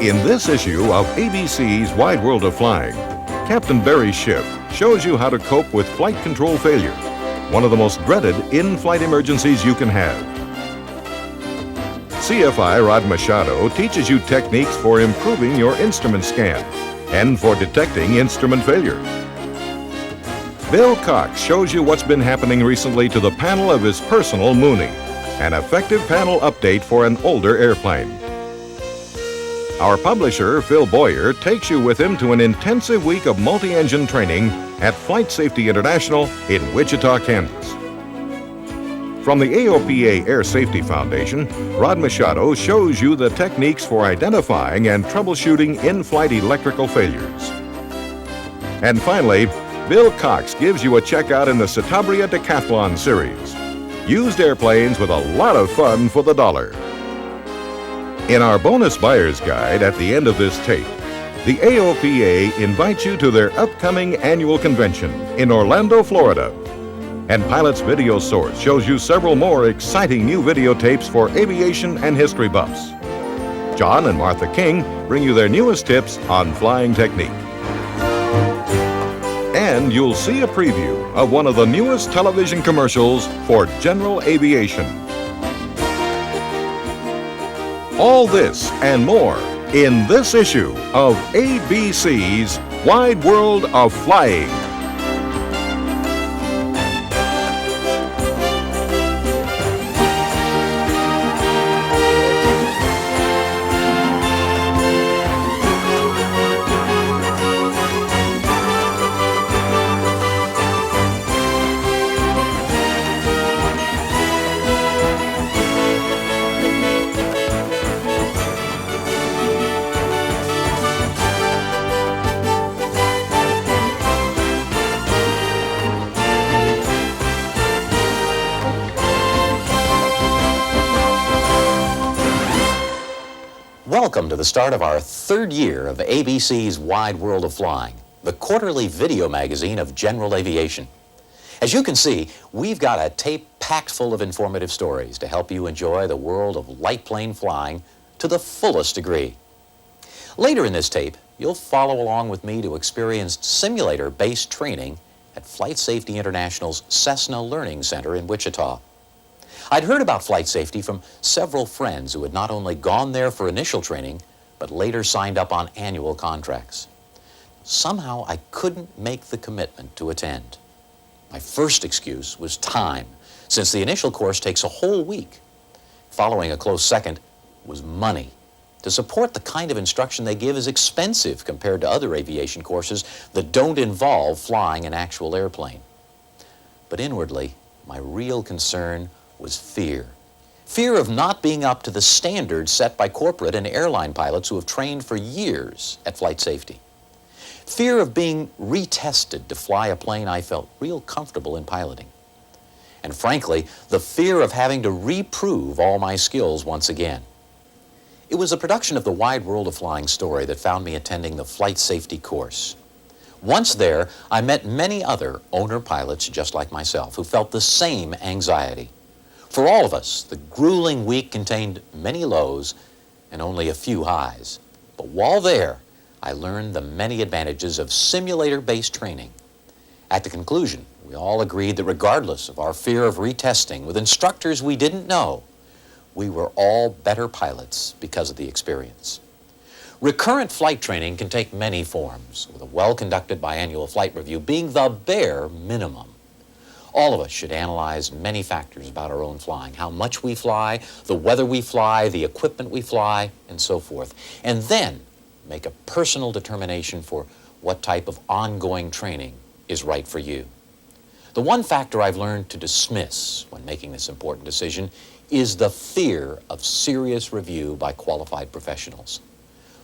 In this issue of ABC's Wide World of Flying, Captain Barry Schiff shows you how to cope with flight control failure, one of the most dreaded in-flight emergencies you can have. CFI Rod Machado teaches you techniques for improving your instrument scan and for detecting instrument failure. Bill Cox shows you what's been happening recently to the panel of his personal Mooney, an effective panel update for an older airplane. Our publisher, Phil Boyer, takes you with him to an intensive week of multi-engine training at Flight Safety International in Wichita, Kansas. From the AOPA Air Safety Foundation, Rod Machado shows you the techniques for identifying and troubleshooting in-flight electrical failures. And finally, Bill Cox gives you a checkout in the Citabria Decathlon series. Used airplanes with a lot of fun for the dollar. In our bonus buyer's guide at the end of this tape, the AOPA invites you to their upcoming annual convention in Orlando, Florida. And Pilot's Video Source shows you several more exciting new videotapes for aviation and history buffs. John and Martha King bring you their newest tips on flying technique. And you'll see a preview of one of the newest television commercials for general aviation. All this and more in this issue of ABC's Wide World of Flying. Welcome to the start of our third year of ABC's Wide World of Flying, the quarterly video magazine of general aviation. As you can see, we've got a tape packed full of informative stories to help you enjoy the world of light plane flying to the fullest degree. Later in this tape, you'll follow along with me to experience simulator-based training at Flight Safety International's Cessna Learning Center in Wichita. I'd heard about flight safety from several friends who had not only gone there for initial training, but later signed up on annual contracts. Somehow I couldn't make the commitment to attend. My first excuse was time, since the initial course takes a whole week. Following a close second was money. To support the kind of instruction they give is expensive compared to other aviation courses that don't involve flying an actual airplane. But inwardly, my real concern was fear. Fear of not being up to the standards set by corporate and airline pilots who have trained for years at flight safety. Fear of being retested to fly a plane I felt real comfortable in piloting. And frankly, the fear of having to reprove all my skills once again. It was a production of the Wide World of Flying story that found me attending the flight safety course. Once there, I met many other owner pilots just like myself who felt the same anxiety. For all of us, the grueling week contained many lows and only a few highs. But while there, I learned the many advantages of simulator-based training. At the conclusion, we all agreed that regardless of our fear of retesting with instructors we didn't know, we were all better pilots because of the experience. Recurrent flight training can take many forms, with a well-conducted biannual flight review being the bare minimum. All of us should analyze many factors about our own flying, how much we fly, the weather we fly, the equipment we fly, and so forth, and then make a personal determination for what type of ongoing training is right for you. The one factor I've learned to dismiss when making this important decision is the fear of serious review by qualified professionals.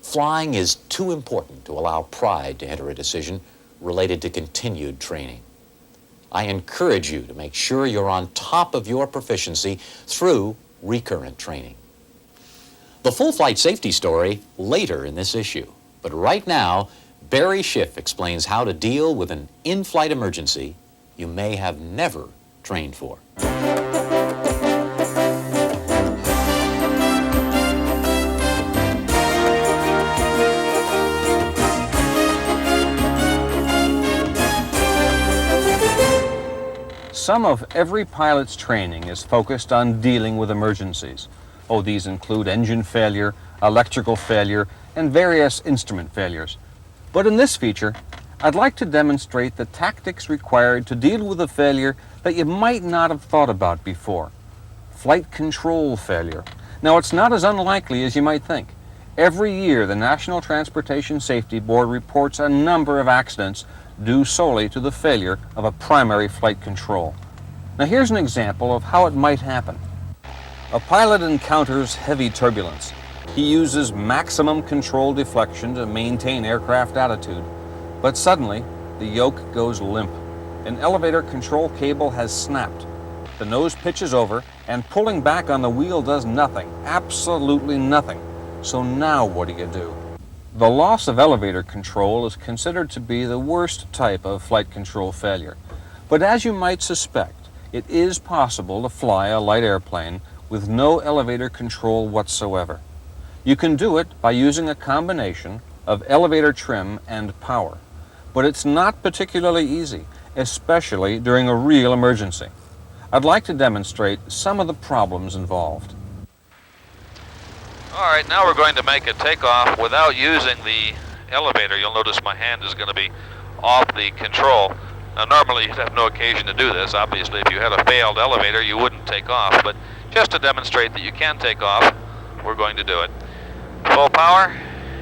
Flying is too important to allow pride to enter a decision related to continued training. I encourage you to make sure you're on top of your proficiency through recurrent training. The full flight safety story later in this issue, but right now, Barry Schiff explains how to deal with an in-flight emergency you may have never trained for. Some of every pilot's training is focused on dealing with emergencies. Oh, these include engine failure, electrical failure, and various instrument failures. But in this feature, I'd like to demonstrate the tactics required to deal with a failure that you might not have thought about before. Flight control failure. Now, it's not as unlikely as you might think. Every year, the National Transportation Safety Board reports a number of accidents due solely to the failure of a primary flight control. Now, here's an example of how it might happen. A pilot encounters heavy turbulence. He uses maximum control deflection to maintain aircraft attitude. But suddenly, the yoke goes limp. An elevator control cable has snapped. The nose pitches over, and pulling back on the wheel does nothing, absolutely nothing. So now what do? The loss of elevator control is considered to be the worst type of flight control failure. But as you might suspect, it is possible to fly a light airplane with no elevator control whatsoever. You can do it by using a combination of elevator trim and power. But it's not particularly easy, especially during a real emergency. I'd like to demonstrate some of the problems involved. All right, now we're going to make a takeoff without using the elevator. You'll notice my hand is going to be off the control. Now, normally you'd have no occasion to do this. Obviously, if you had a failed elevator, you wouldn't take off. But just to demonstrate that you can take off, we're going to do it. Full power,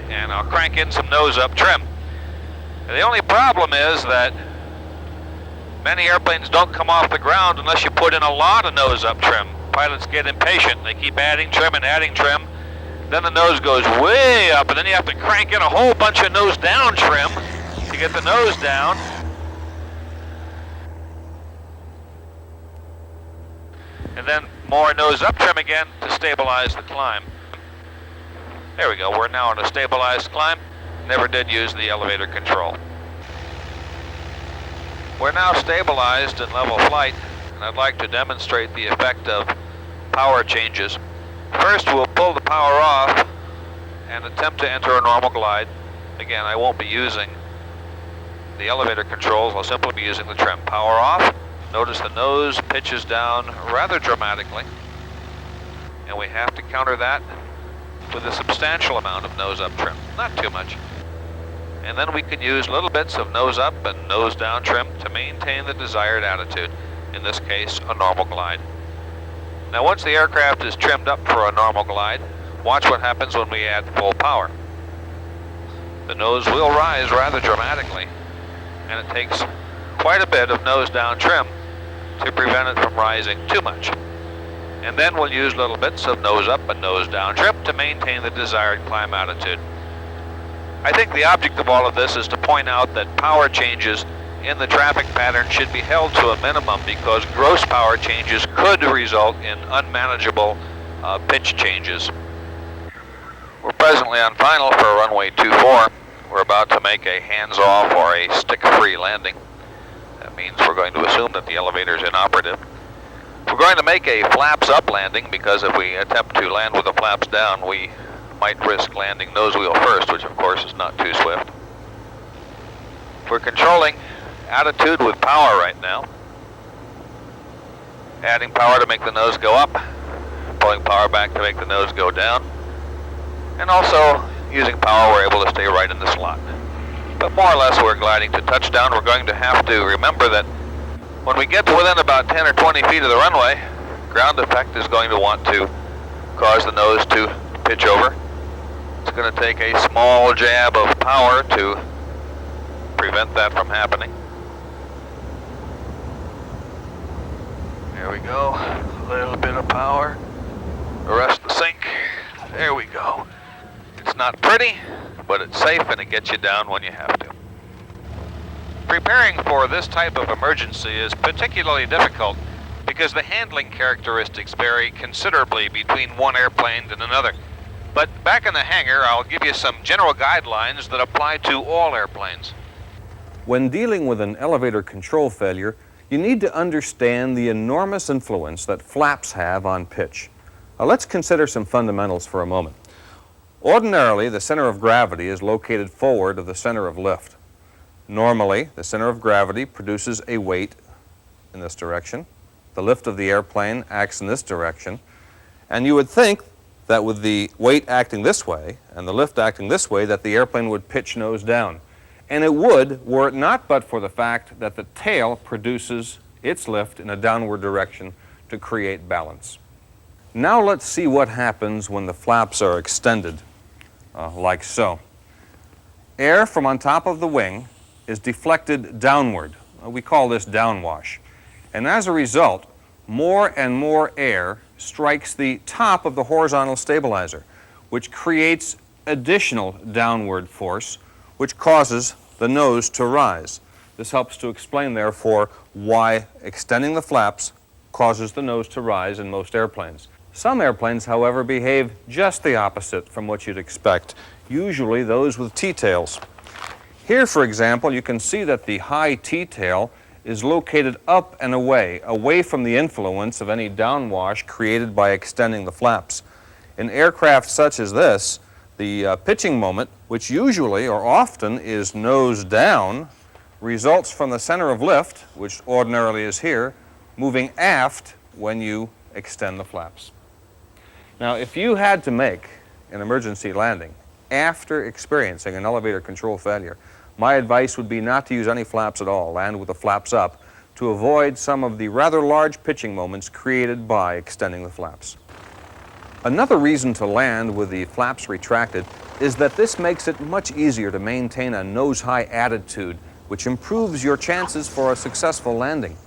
and I'll crank in some nose-up trim. And the only problem is that many airplanes don't come off the ground unless you put in a lot of nose-up trim. Pilots get impatient. They keep adding trim and adding trim. Then the nose goes way up, and then you have to crank in a whole bunch of nose-down trim to get the nose down. And then more nose-up trim again to stabilize the climb. There we go, we're now on a stabilized climb. Never did use the elevator control. We're now stabilized in level flight, and I'd like to demonstrate the effect of power changes. First, we'll pull the power off and attempt to enter a normal glide. Again, I won't be using the elevator controls, I'll simply be using the trim. Power off. Notice the nose pitches down rather dramatically, and we have to counter that with a substantial amount of nose-up trim, not too much. And then we can use little bits of nose-up and nose-down trim to maintain the desired attitude, in this case, a normal glide. Now, once the aircraft is trimmed up for a normal glide, watch what happens when we add full power. The nose will rise rather dramatically, and it takes quite a bit of nose-down trim to prevent it from rising too much. And then we'll use little bits of nose-up and nose-down trim to maintain the desired climb attitude. I think the object of all of this is to point out that power changes in the traffic pattern should be held to a minimum because gross power changes could result in unmanageable pitch changes. We're presently on final for runway 24. We're about to make a hands-off or a stick-free landing. That means we're going to assume that the elevator is inoperative. We're going to make a flaps-up landing because if we attempt to land with the flaps down, we might risk landing nose wheel first, which of course is not too swift. We're controlling attitude with power right now. Adding power to make the nose go up, pulling power back to make the nose go down, and also using power we're able to stay right in the slot. But more or less we're gliding to touchdown. We're going to have to remember that when we get to within about 10 or 20 feet of the runway, ground effect is going to want to cause the nose to pitch over. It's going to take a small jab of power to prevent that from happening. There we go, a little bit of power, arrest the sink, there we go. It's not pretty, but it's safe and it gets you down when you have to. Preparing for this type of emergency is particularly difficult because the handling characteristics vary considerably between one airplane and another. But back in the hangar, I'll give you some general guidelines that apply to all airplanes. When dealing with an elevator control failure, you need to understand the enormous influence that flaps have on pitch. Now, let's consider some fundamentals for a moment. Ordinarily, the center of gravity is located forward of the center of lift. Normally, the center of gravity produces a weight in this direction. The lift of the airplane acts in this direction. And you would think that with the weight acting this way and the lift acting this way, that the airplane would pitch nose down. And it would, were it not but for the fact that the tail produces its lift in a downward direction to create balance. Now let's see what happens when the flaps are extended, like so. Air from on top of the wing is deflected downward. We call this downwash. And as a result, more and more air strikes the top of the horizontal stabilizer, which creates additional downward force, which causes the nose to rise. This helps to explain, therefore, why extending the flaps causes the nose to rise in most airplanes. Some airplanes, however, behave just the opposite from what you'd expect, usually those with T-tails. Here, for example, you can see that the high T-tail is located up and away from the influence of any downwash created by extending the flaps. In aircraft such as this, the pitching moment, which usually or often is nose down, results from the center of lift, which ordinarily is here, moving aft when you extend the flaps. Now, if you had to make an emergency landing after experiencing an elevator control failure, my advice would be not to use any flaps at all, land with the flaps up, to avoid some of the rather large pitching moments created by extending the flaps. Another reason to land with the flaps retracted is that this makes it much easier to maintain a nose-high attitude, which improves your chances for a successful landing.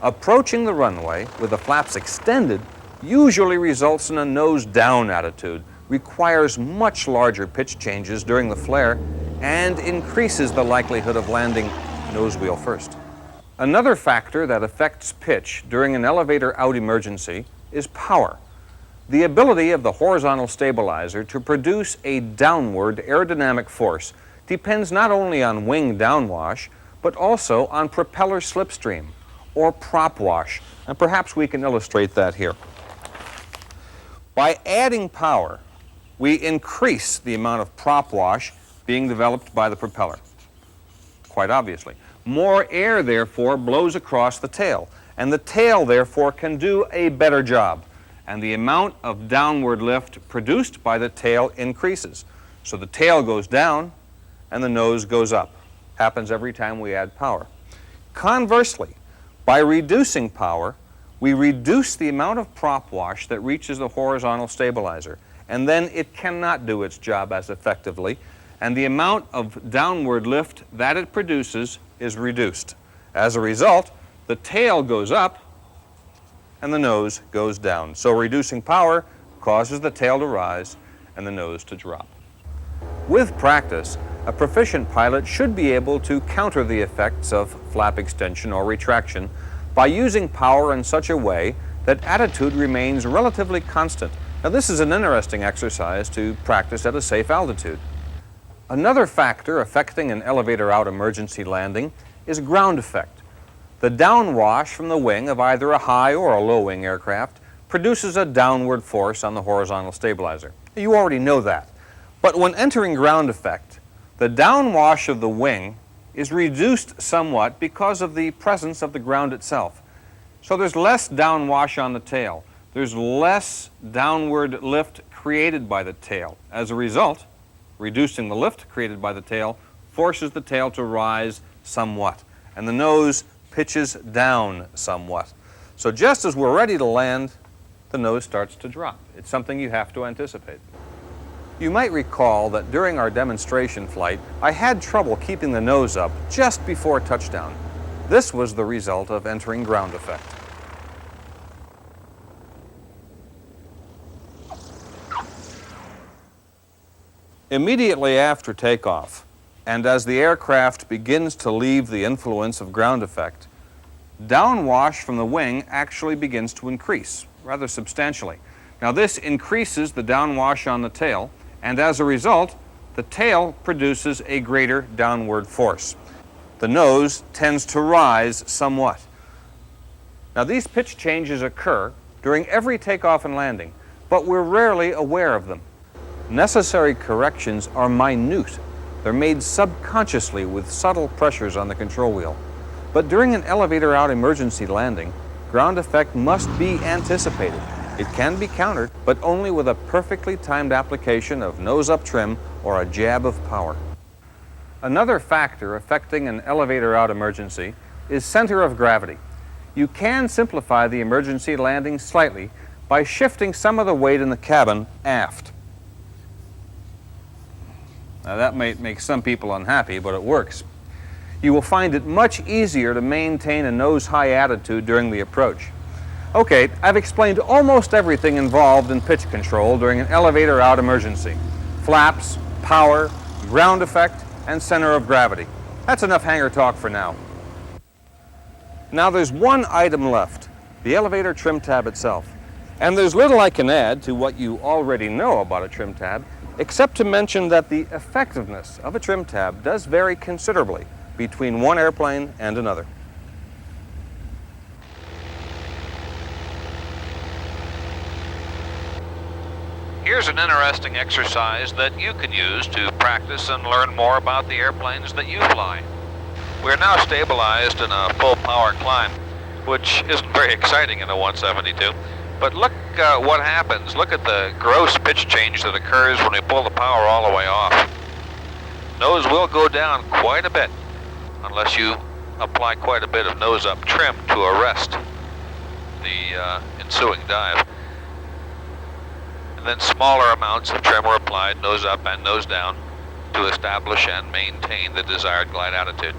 Approaching the runway with the flaps extended usually results in a nose-down attitude, requires much larger pitch changes during the flare, and increases the likelihood of landing nose wheel first. Another factor that affects pitch during an elevator-out emergency is power. The ability of the horizontal stabilizer to produce a downward aerodynamic force depends not only on wing downwash, but also on propeller slipstream, or prop wash, and perhaps we can illustrate that here. By adding power, we increase the amount of prop wash being developed by the propeller, quite obviously. More air, therefore, blows across the tail, and the tail, therefore, can do a better job, and the amount of downward lift produced by the tail increases. So the tail goes down, and the nose goes up. Happens every time we add power. Conversely, by reducing power, we reduce the amount of prop wash that reaches the horizontal stabilizer, and then it cannot do its job as effectively, and the amount of downward lift that it produces is reduced. As a result, the tail goes up and the nose goes down. So reducing power causes the tail to rise and the nose to drop. With practice, a proficient pilot should be able to counter the effects of flap extension or retraction by using power in such a way that attitude remains relatively constant. Now, this is an interesting exercise to practice at a safe altitude. Another factor affecting an elevator-out emergency landing is ground effect. The downwash from the wing of either a high or a low wing aircraft produces a downward force on the horizontal stabilizer. You already know that. But when entering ground effect, the downwash of the wing is reduced somewhat because of the presence of the ground itself. So there's less downwash on the tail. There's less downward lift created by the tail. As a result, reducing the lift created by the tail forces the tail to rise somewhat, and the nose pitches down somewhat. So just as we're ready to land, the nose starts to drop. It's something you have to anticipate. You might recall that during our demonstration flight, I had trouble keeping the nose up just before touchdown. This was the result of entering ground effect. Immediately after takeoff, and as the aircraft begins to leave the influence of ground effect, downwash from the wing actually begins to increase, rather substantially. Now this increases the downwash on the tail, and as a result, the tail produces a greater downward force. The nose tends to rise somewhat. Now these pitch changes occur during every takeoff and landing, but we're rarely aware of them. Necessary corrections are minute. They're made subconsciously with subtle pressures on the control wheel. But during an elevator-out emergency landing, ground effect must be anticipated. It can be countered, but only with a perfectly timed application of nose-up trim or a jab of power. Another factor affecting an elevator-out emergency is center of gravity. You can simplify the emergency landing slightly by shifting some of the weight in the cabin aft. Now that might make some people unhappy, but it works. You will find it much easier to maintain a nose-high attitude during the approach. Okay, I've explained almost everything involved in pitch control during an elevator-out emergency. Flaps, power, ground effect, and center of gravity. That's enough hangar talk for now. Now there's one item left, the elevator trim tab itself. And there's little I can add to what you already know about a trim tab, except to mention that the effectiveness of a trim tab does vary considerably between one airplane and another. Here's an interesting exercise that you can use to practice and learn more about the airplanes that you fly. We're now stabilized in a full power climb, which isn't very exciting in a 172. But look what happens. Look at the gross pitch change that occurs when we pull the power all the way off. Nose will go down quite a bit, unless you apply quite a bit of nose-up trim to arrest the ensuing dive. And then smaller amounts of trim are applied, nose up and nose down, to establish and maintain the desired glide attitude.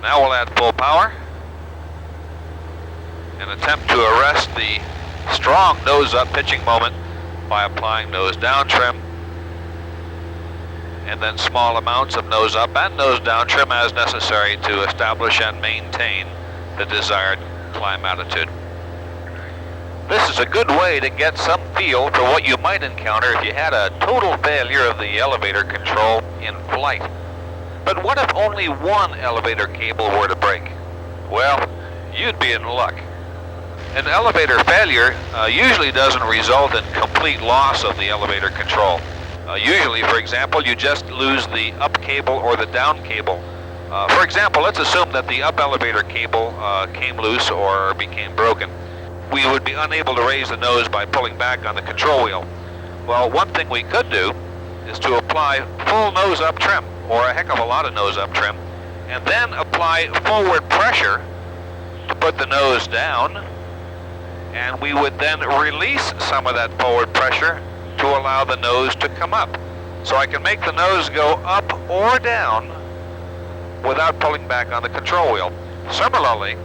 Now we'll add full power and attempt to arrest the strong nose-up pitching moment by applying nose-down trim, and then small amounts of nose-up and nose-down trim as necessary to establish and maintain the desired climb attitude. This is a good way to get some feel for what you might encounter if you had a total failure of the elevator control in flight. But what if only one elevator cable were to break? Well, you'd be in luck. An elevator failure usually doesn't result in complete loss of the elevator control. Usually, for example, you just lose the up cable or the down cable. For example, let's assume that the up elevator cable came loose or became broken. We would be unable to raise the nose by pulling back on the control wheel. Well, one thing we could do is to apply full nose-up trim, or a heck of a lot of nose-up trim, and then apply forward pressure to put the nose down, and we would then release some of that forward pressure to allow the nose to come up. So I can make the nose go up or down without pulling back on the control wheel. Similarly,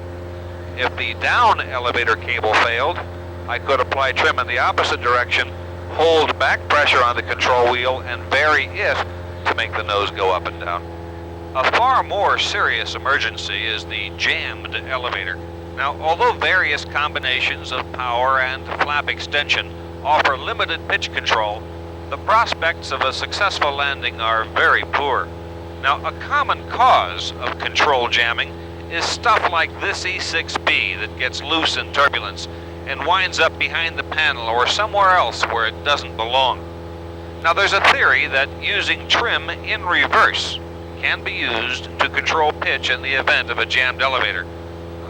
if the down elevator cable failed, I could apply trim in the opposite direction, hold back pressure on the control wheel, and vary it to make the nose go up and down. A far more serious emergency is the jammed elevator. Now, although various combinations of power and flap extension offer limited pitch control, the prospects of a successful landing are very poor. Now, a common cause of control jamming is stuff like this E6B that gets loose in turbulence and winds up behind the panel or somewhere else where it doesn't belong. Now there's a theory that using trim in reverse can be used to control pitch in the event of a jammed elevator.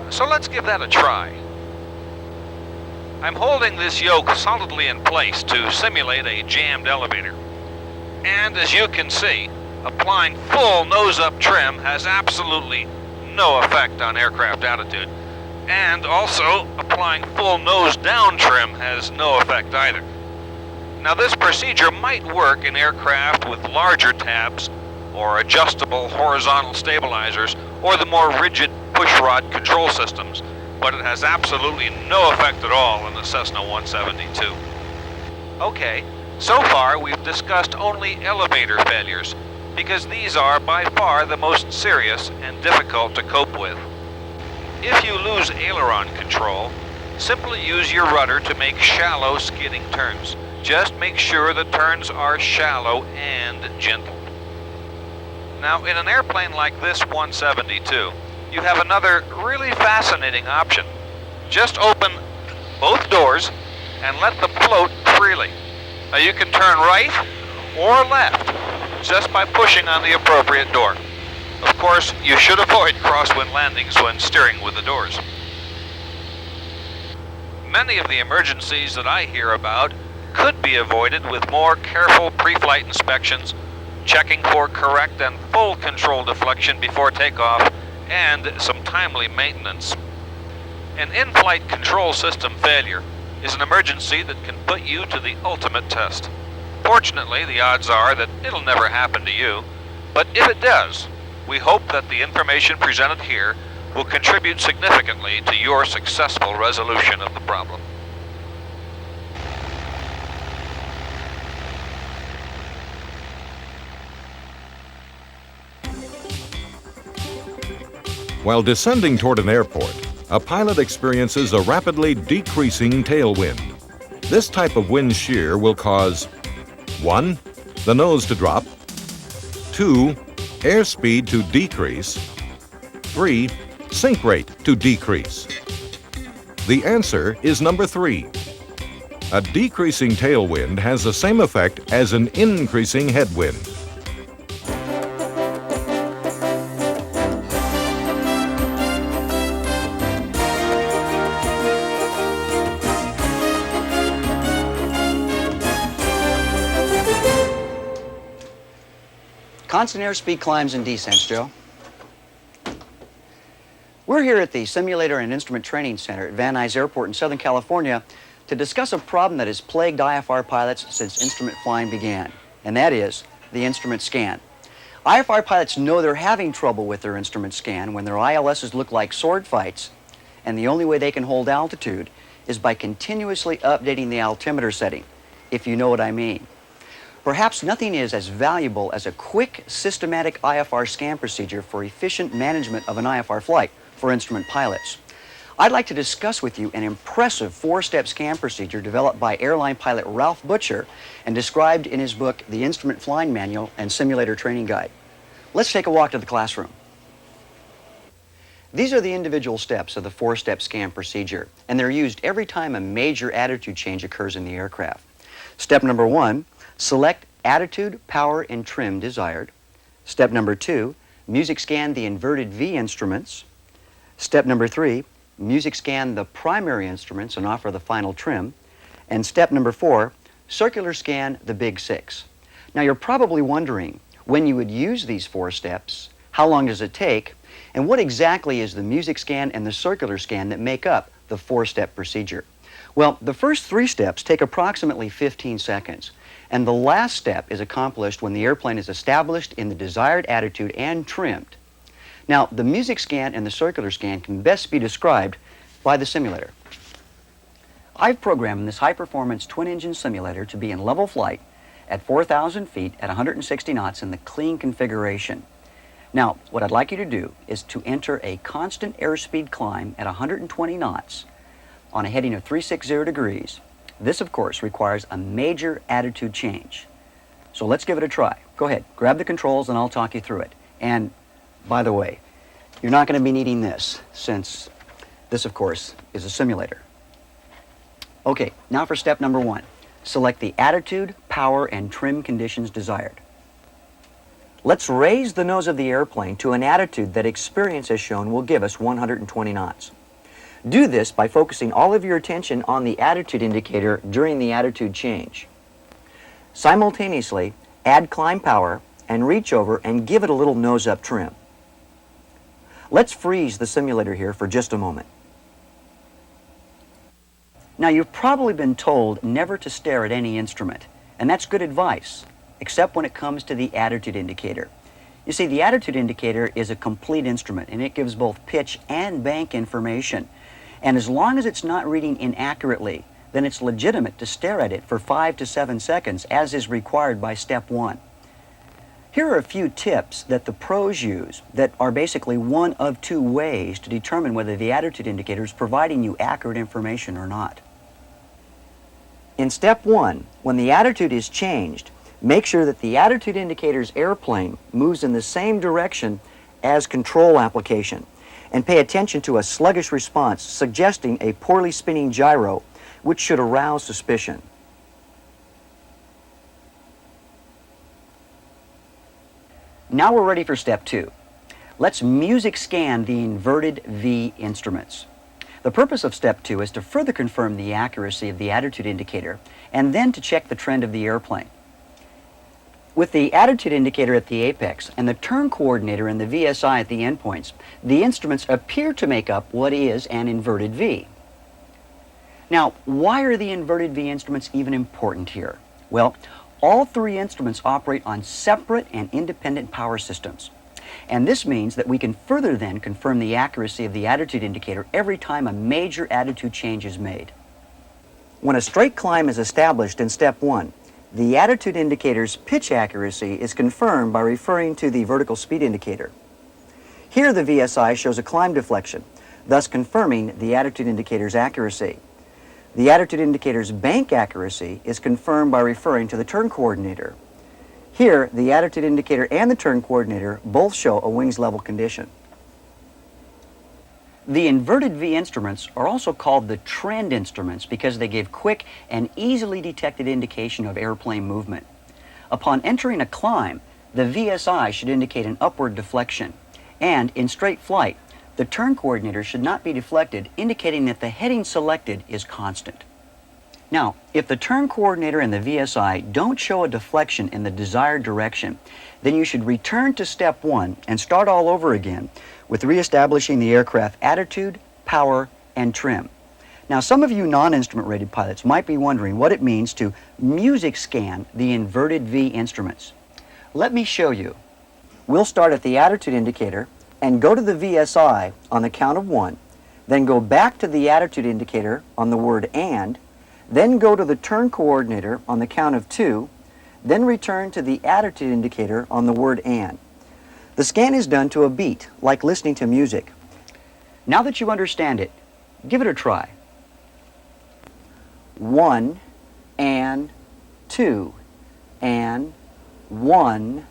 So let's give that a try. I'm holding this yoke solidly in place to simulate a jammed elevator. And as you can see, applying full nose-up trim has absolutely no effect on aircraft attitude, and also applying full nose-down trim has no effect either. Now this procedure might work in aircraft with larger tabs or adjustable horizontal stabilizers or the more rigid pushrod control systems, but it has absolutely no effect at all in the Cessna 172. Okay, so far we've discussed only elevator failures, because these are by far the most serious and difficult to cope with. If you lose aileron control, simply use your rudder to make shallow skidding turns. Just make sure the turns are shallow and gentle. Now, in an airplane like this 172, you have another really fascinating option. Just open both doors and let them float freely. Now, you can turn right or left just by pushing on the appropriate door. Of course, you should avoid crosswind landings when steering with the doors. Many of the emergencies that I hear about could be avoided with more careful pre-flight inspections, checking for correct and full control deflection before takeoff, and some timely maintenance. An in-flight control system failure is an emergency that can put you to the ultimate test. Fortunately, the odds are that it'll never happen to you, but if it does, we hope that the information presented here will contribute significantly to your successful resolution of the problem. While descending toward an airport, a pilot experiences a rapidly decreasing tailwind. This type of wind shear will cause 1. The nose to drop, 2. Airspeed to decrease, 3. Sink rate to decrease. The answer is number 3. A decreasing tailwind has the same effect as an increasing headwind. Constant airspeed climbs and descents, Joe. We're here at the Simulator and Instrument Training Center at Van Nuys Airport in Southern California to discuss a problem that has plagued IFR pilots since instrument flying began, and that is the instrument scan. IFR pilots know they're having trouble with their instrument scan when their ILSs look like sword fights, and the only way they can hold altitude is by continuously updating the altimeter setting, if you know what I mean. Perhaps nothing is as valuable as a quick, systematic IFR scan procedure for efficient management of an IFR flight for instrument pilots. I'd like to discuss with you an impressive 4-step scan procedure developed by airline pilot Ralph Butcher and described in his book, The Instrument Flying Manual and Simulator Training Guide. Let's take a walk to the classroom. These are the individual steps of the 4-step scan procedure, and they're used every time a major attitude change occurs in the aircraft. Step number 1, select attitude, power, and trim desired. Step number 2, music scan the inverted V instruments. Step number 3, music scan the primary instruments and offer the final trim. And step number 4, circular scan the big 6. Now you're probably wondering when you would use these 4 steps, how long does it take, and what exactly is the music scan and the circular scan that make up the 4-step procedure. Well, the first 3 steps take approximately 15 seconds. And the last step is accomplished when the airplane is established in the desired attitude and trimmed. Now, the music scan and the circular scan can best be described by the simulator. I've programmed this high-performance twin-engine simulator to be in level flight at 4,000 feet at 160 knots in the clean configuration. Now, what I'd like you to do is to enter a constant airspeed climb at 120 knots on a heading of 360 degrees. This, of course, requires a major attitude change. So let's give it a try. Go ahead, grab the controls and I'll talk you through it. And by the way, you're not going to be needing this since this, of course, is a simulator. Okay, now for step number 1. Select the attitude, power, and trim conditions desired. Let's raise the nose of the airplane to an attitude that experience has shown will give us 120 knots. Do this by focusing all of your attention on the attitude indicator during the attitude change. Simultaneously, add climb power and reach over and give it a little nose-up trim. Let's freeze the simulator here for just a moment. Now, you've probably been told never to stare at any instrument, and that's good advice, except when it comes to the attitude indicator. You see, the attitude indicator is a complete instrument, and it gives both pitch and bank information. And as long as it's not reading inaccurately, then it's legitimate to stare at it for 5 to 7 seconds, as is required by step 1. Here are a few tips that the pros use that are basically one of 2 ways to determine whether the attitude indicator is providing you accurate information or not. In step 1, when the attitude is changed, make sure that the attitude indicator's airplane moves in the same direction as control application, and pay attention to a sluggish response suggesting a poorly spinning gyro, which should arouse suspicion. Now we're ready for step 2. Let's music scan the inverted V instruments. The purpose of step 2 is to further confirm the accuracy of the attitude indicator and then to check the trend of the airplane. With the attitude indicator at the apex and the turn coordinator and the VSI at the endpoints, the instruments appear to make up what is an inverted V. Now, why are the inverted V instruments even important here? Well, all three instruments operate on separate and independent power systems. And this means that we can further then confirm the accuracy of the attitude indicator every time a major attitude change is made. When a straight climb is established in step 1, the attitude indicator's pitch accuracy is confirmed by referring to the vertical speed indicator. Here the VSI shows a climb deflection, thus confirming the attitude indicator's accuracy. The attitude indicator's bank accuracy is confirmed by referring to the turn coordinator. Here, the attitude indicator and the turn coordinator both show a wings level condition. The inverted V instruments are also called the trend instruments because they give quick and easily detected indication of airplane movement. Upon entering a climb, the VSI should indicate an upward deflection, and in straight flight, the turn coordinator should not be deflected, indicating that the heading selected is constant. Now, if the turn coordinator and the VSI don't show a deflection in the desired direction, then you should return to step 1 and start all over again with reestablishing the aircraft attitude, power, and trim. Now, some of you non-instrument rated pilots might be wondering what it means to music scan the inverted V instruments. Let me show you. We'll start at the attitude indicator and go to the VSI on the count of 1, then go back to the attitude indicator on the word and, then go to the turn coordinator on the count of 2, then return to the attitude indicator on the word and. The scan is done to a beat, like listening to music. Now that you understand it, give it a try. 1 and 2 and 1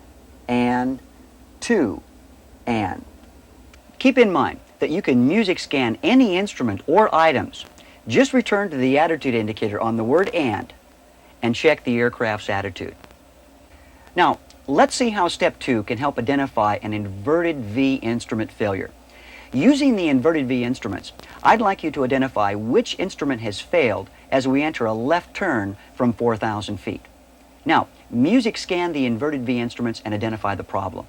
and 2 and. Keep in mind that you can music scan any instrument or items. Just return to the attitude indicator on the word and check the aircraft's attitude. Now, let's see how step 2 can help identify an inverted V instrument failure. Using the inverted V instruments, I'd like you to identify which instrument has failed as we enter a left turn from 4,000 feet. Now, music scan the inverted V instruments and identify the problem.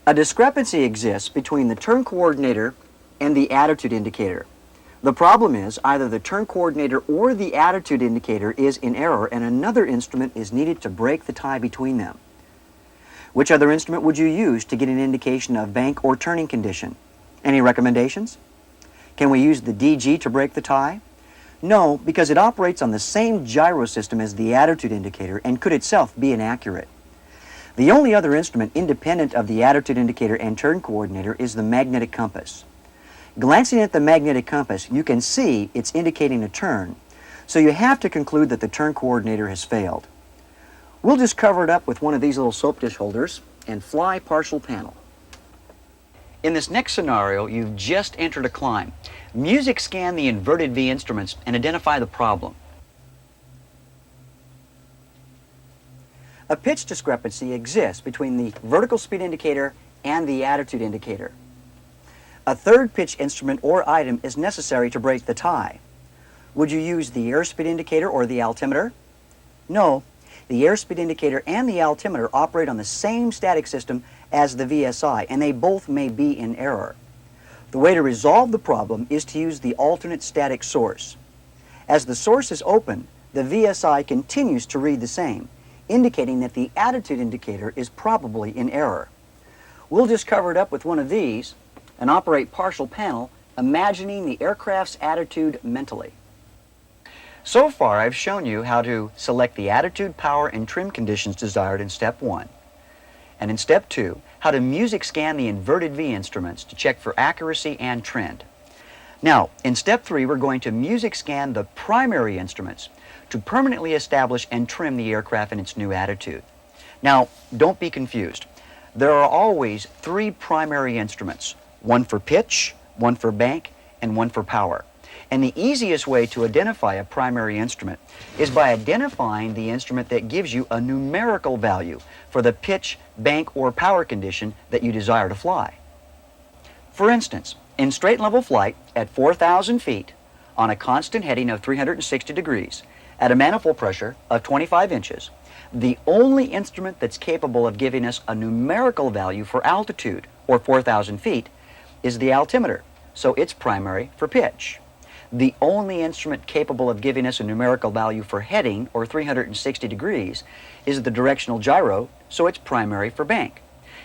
A discrepancy exists between the turn coordinator and the attitude indicator. The problem is either the turn coordinator or the attitude indicator is in error and another instrument is needed to break the tie between them. Which other instrument would you use to get an indication of bank or turning condition? Any recommendations? Can we use the DG to break the tie? No, because it operates on the same gyro system as the attitude indicator and could itself be inaccurate. The only other instrument independent of the attitude indicator and turn coordinator is the magnetic compass. Glancing at the magnetic compass, you can see it's indicating a turn, so you have to conclude that the turn coordinator has failed. We'll just cover it up with one of these little soap dish holders and fly partial panel. In this next scenario, you've just entered a climb. Music scan the inverted V instruments and identify the problem. A pitch discrepancy exists between the vertical speed indicator and the attitude indicator. A third pitch instrument or item is necessary to break the tie. Would you use the airspeed indicator or the altimeter? No, the airspeed indicator and the altimeter operate on the same static system as the VSI, and they both may be in error. The way to resolve the problem is to use the alternate static source. As the source is open, the VSI continues to read the same, indicating that the attitude indicator is probably in error. We'll just cover it up with one of these and operate partial panel, imagining the aircraft's attitude mentally. So far, I've shown you how to select the attitude, power, and trim conditions desired in step 1. And in step 2, how to music scan the inverted V instruments to check for accuracy and trend. Now, in step 3, we're going to music scan the primary instruments to permanently establish and trim the aircraft in its new attitude. Now, don't be confused. There are always 3 primary instruments, one for pitch, one for bank, and one for power. And the easiest way to identify a primary instrument is by identifying the instrument that gives you a numerical value for the pitch, bank, or power condition that you desire to fly. For instance, in straight and level flight at 4,000 feet on a constant heading of 360 degrees at a manifold pressure of 25 inches, the only instrument that's capable of giving us a numerical value for altitude, or 4,000 feet, is the altimeter, so it's primary for pitch. The only instrument capable of giving us a numerical value for heading, or 360 degrees, is the directional gyro, so it's primary for bank.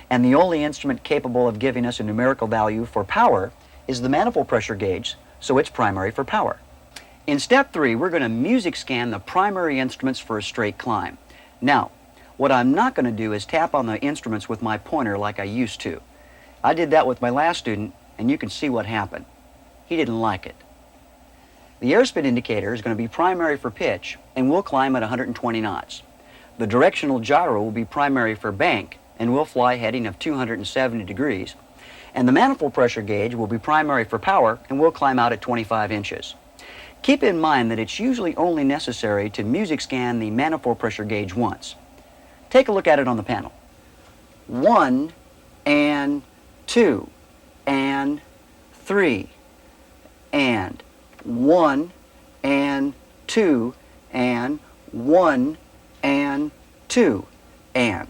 And the only instrument capable of giving us a numerical value for power is the manifold pressure gauge, so it's primary for power. In step 3, we're going to music scan the primary instruments for a straight climb. Now, what I'm not going to do is tap on the instruments with my pointer like I used to. I did that with my last student, and you can see what happened. He didn't like it. The airspeed indicator is going to be primary for pitch, and we'll climb at 120 knots. The directional gyro will be primary for bank, and we'll fly heading of 270 degrees. And the manifold pressure gauge will be primary for power, and we'll climb out at 25 inches. Keep in mind that it's usually only necessary to music scan the manifold pressure gauge once. Take a look at it on the panel. 1 and 2 and 3 and 1 and 2 and 1 and 2 and.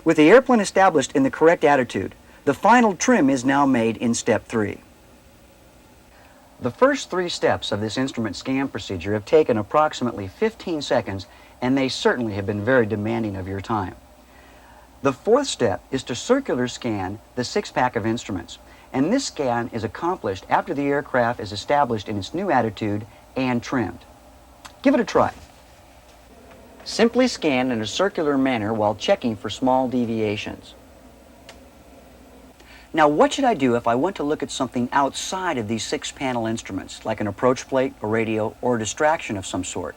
With the airplane established in the correct attitude, the final trim is now made in step 3. The first 3 steps of this instrument scan procedure have taken approximately 15 seconds, and they certainly have been very demanding of your time. The 4th step is to circular scan the 6-pack of instruments, and this scan is accomplished after the aircraft is established in its new attitude and trimmed. Give it a try. Simply scan in a circular manner while checking for small deviations. Now, what should I do if I want to look at something outside of these 6-panel instruments, like an approach plate, a radio, or a distraction of some sort?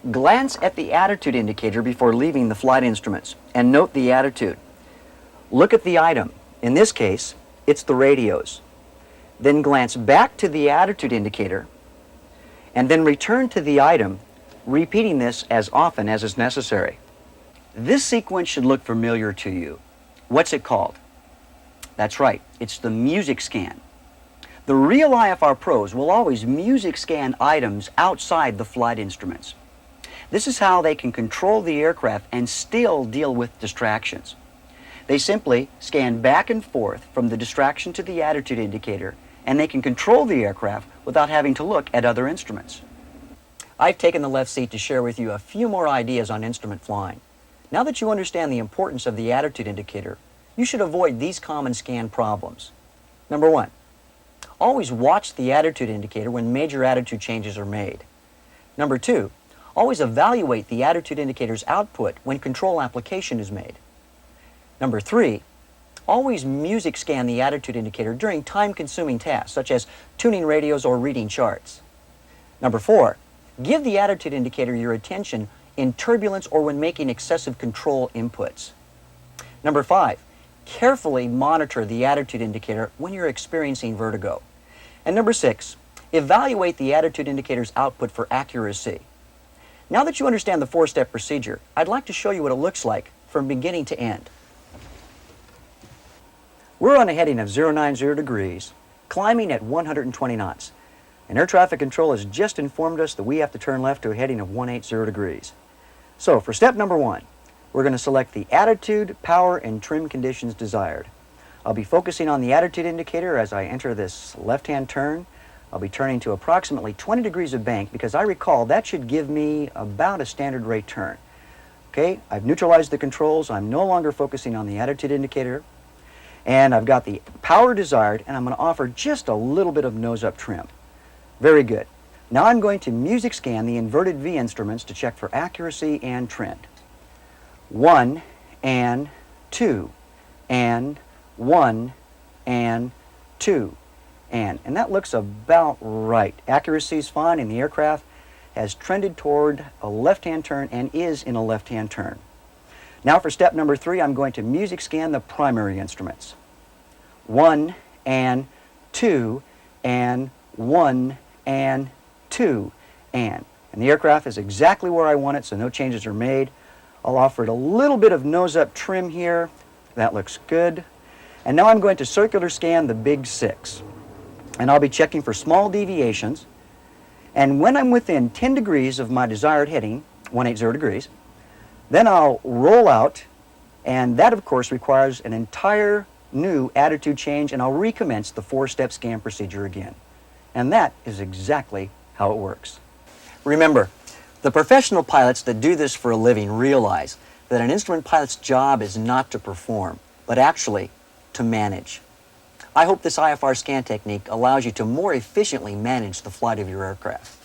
Glance at the attitude indicator before leaving the flight instruments, and note the attitude. Look at the item. In this case, it's the radios. Then glance back to the attitude indicator, and then return to the item, repeating this as often as is necessary. This sequence should look familiar to you. What's it called? That's right, it's the music scan. The real IFR pros will always music scan items outside the flight instruments. This is how they can control the aircraft and still deal with distractions. They simply scan back and forth from the distraction to the attitude indicator, and they can control the aircraft without having to look at other instruments. I've taken the left seat to share with you a few more ideas on instrument flying. Now that you understand the importance of the attitude indicator, you should avoid these common scan problems. Number 1, always watch the attitude indicator when major attitude changes are made. Number 2, always evaluate the attitude indicator's output when control application is made. Number 3, always music scan the attitude indicator during time-consuming tasks, such as tuning radios or reading charts. Number 4, give the attitude indicator your attention in turbulence or when making excessive control inputs. Number 5, carefully monitor the attitude indicator when you're experiencing vertigo. And number 6, evaluate the attitude indicator's output for accuracy. Now that you understand the 4-step procedure, I'd like to show you what it looks like from beginning to end. We're on a heading of 090 degrees, climbing at 120 knots. And air traffic control has just informed us that we have to turn left to a heading of 180 degrees. So for step number 1, we're going to select the attitude, power, and trim conditions desired. I'll be focusing on the attitude indicator as I enter this left-hand turn. I'll be turning to approximately 20 degrees of bank because I recall that should give me about a standard rate turn. Okay, I've neutralized the controls. I'm no longer focusing on the attitude indicator. And I've got the power desired, and I'm going to offer just a little bit of nose-up trim. Very good. Now I'm going to music scan the inverted V instruments to check for accuracy and trend. 1 and 2 and 1 and 2 and that looks about right. Accuracy is fine, and the aircraft has trended toward a left-hand turn and is in a left-hand turn. Now for step number 3, I'm going to music scan the primary instruments. 1 and 2 and 1, and 2, and the aircraft is exactly where I want it, so no changes are made. I'll offer it a little bit of nose-up trim here. That looks good. And now I'm going to circular scan the big 6. And I'll be checking for small deviations. And when I'm within 10 degrees of my desired heading, 180 degrees, then I'll roll out, and that of course requires an entire new attitude change, and I'll recommence the 4-step scan procedure again. And that is exactly how it works. Remember, the professional pilots that do this for a living realize that an instrument pilot's job is not to perform, but actually to manage. I hope this IFR scan technique allows you to more efficiently manage the flight of your aircraft.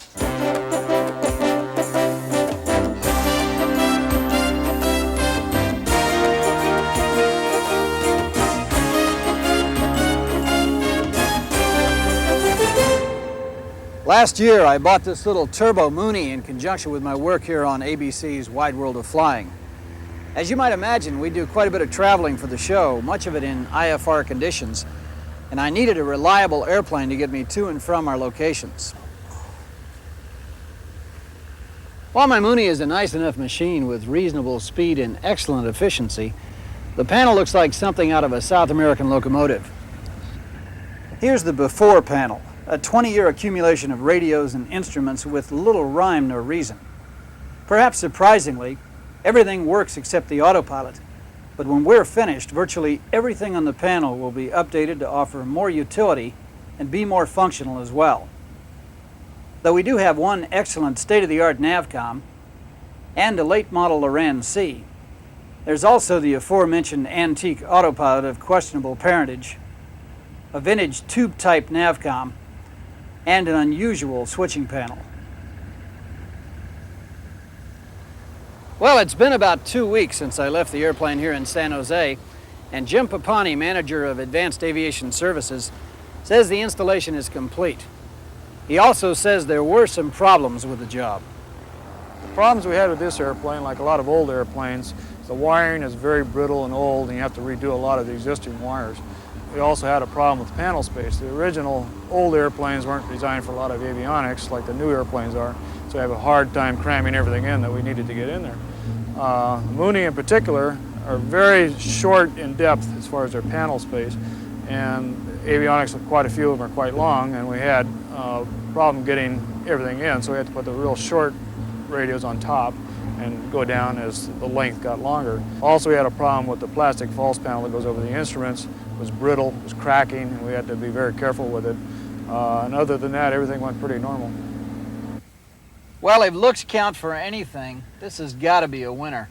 Last year, I bought this little turbo Mooney in conjunction with my work here on ABC's Wide World of Flying. As you might imagine, we do quite a bit of traveling for the show, much of it in IFR conditions, and I needed a reliable airplane to get me to and from our locations. While my Mooney is a nice enough machine with reasonable speed and excellent efficiency, the panel looks like something out of a South American locomotive. Here's the before panel. A 20-year accumulation of radios and instruments with little rhyme nor reason. Perhaps surprisingly, everything works except the autopilot, but when we're finished, virtually everything on the panel will be updated to offer more utility and be more functional as well. Though we do have one excellent state-of-the-art NavCom and a late model Loran C, there's also the aforementioned antique autopilot of questionable parentage, a vintage tube-type NavCom, and an unusual switching panel. Well, it's been about 2 weeks since I left the airplane here in San Jose, and Jim Papani, manager of Advanced Aviation Services, says the installation is complete. He also says there were some problems with the job. The problems we had with this airplane, like a lot of old airplanes, the wiring is very brittle and old, and you have to redo a lot of the existing wires. We also had a problem with panel space. The original old airplanes weren't designed for a lot of avionics like the new airplanes are, so I have a hard time cramming everything in that we needed to get in there. Mooney in particular are very short in depth as far as their panel space, and avionics, quite a few of them are quite long, and we had a problem getting everything in, so we had to put the real short radios on top and go down as the length got longer. Also, we had a problem with the plastic false panel that goes over the instruments. It was brittle, it was cracking, and we had to be very careful with it. And other than that, everything went pretty normal. Well, if looks count for anything, this has got to be a winner.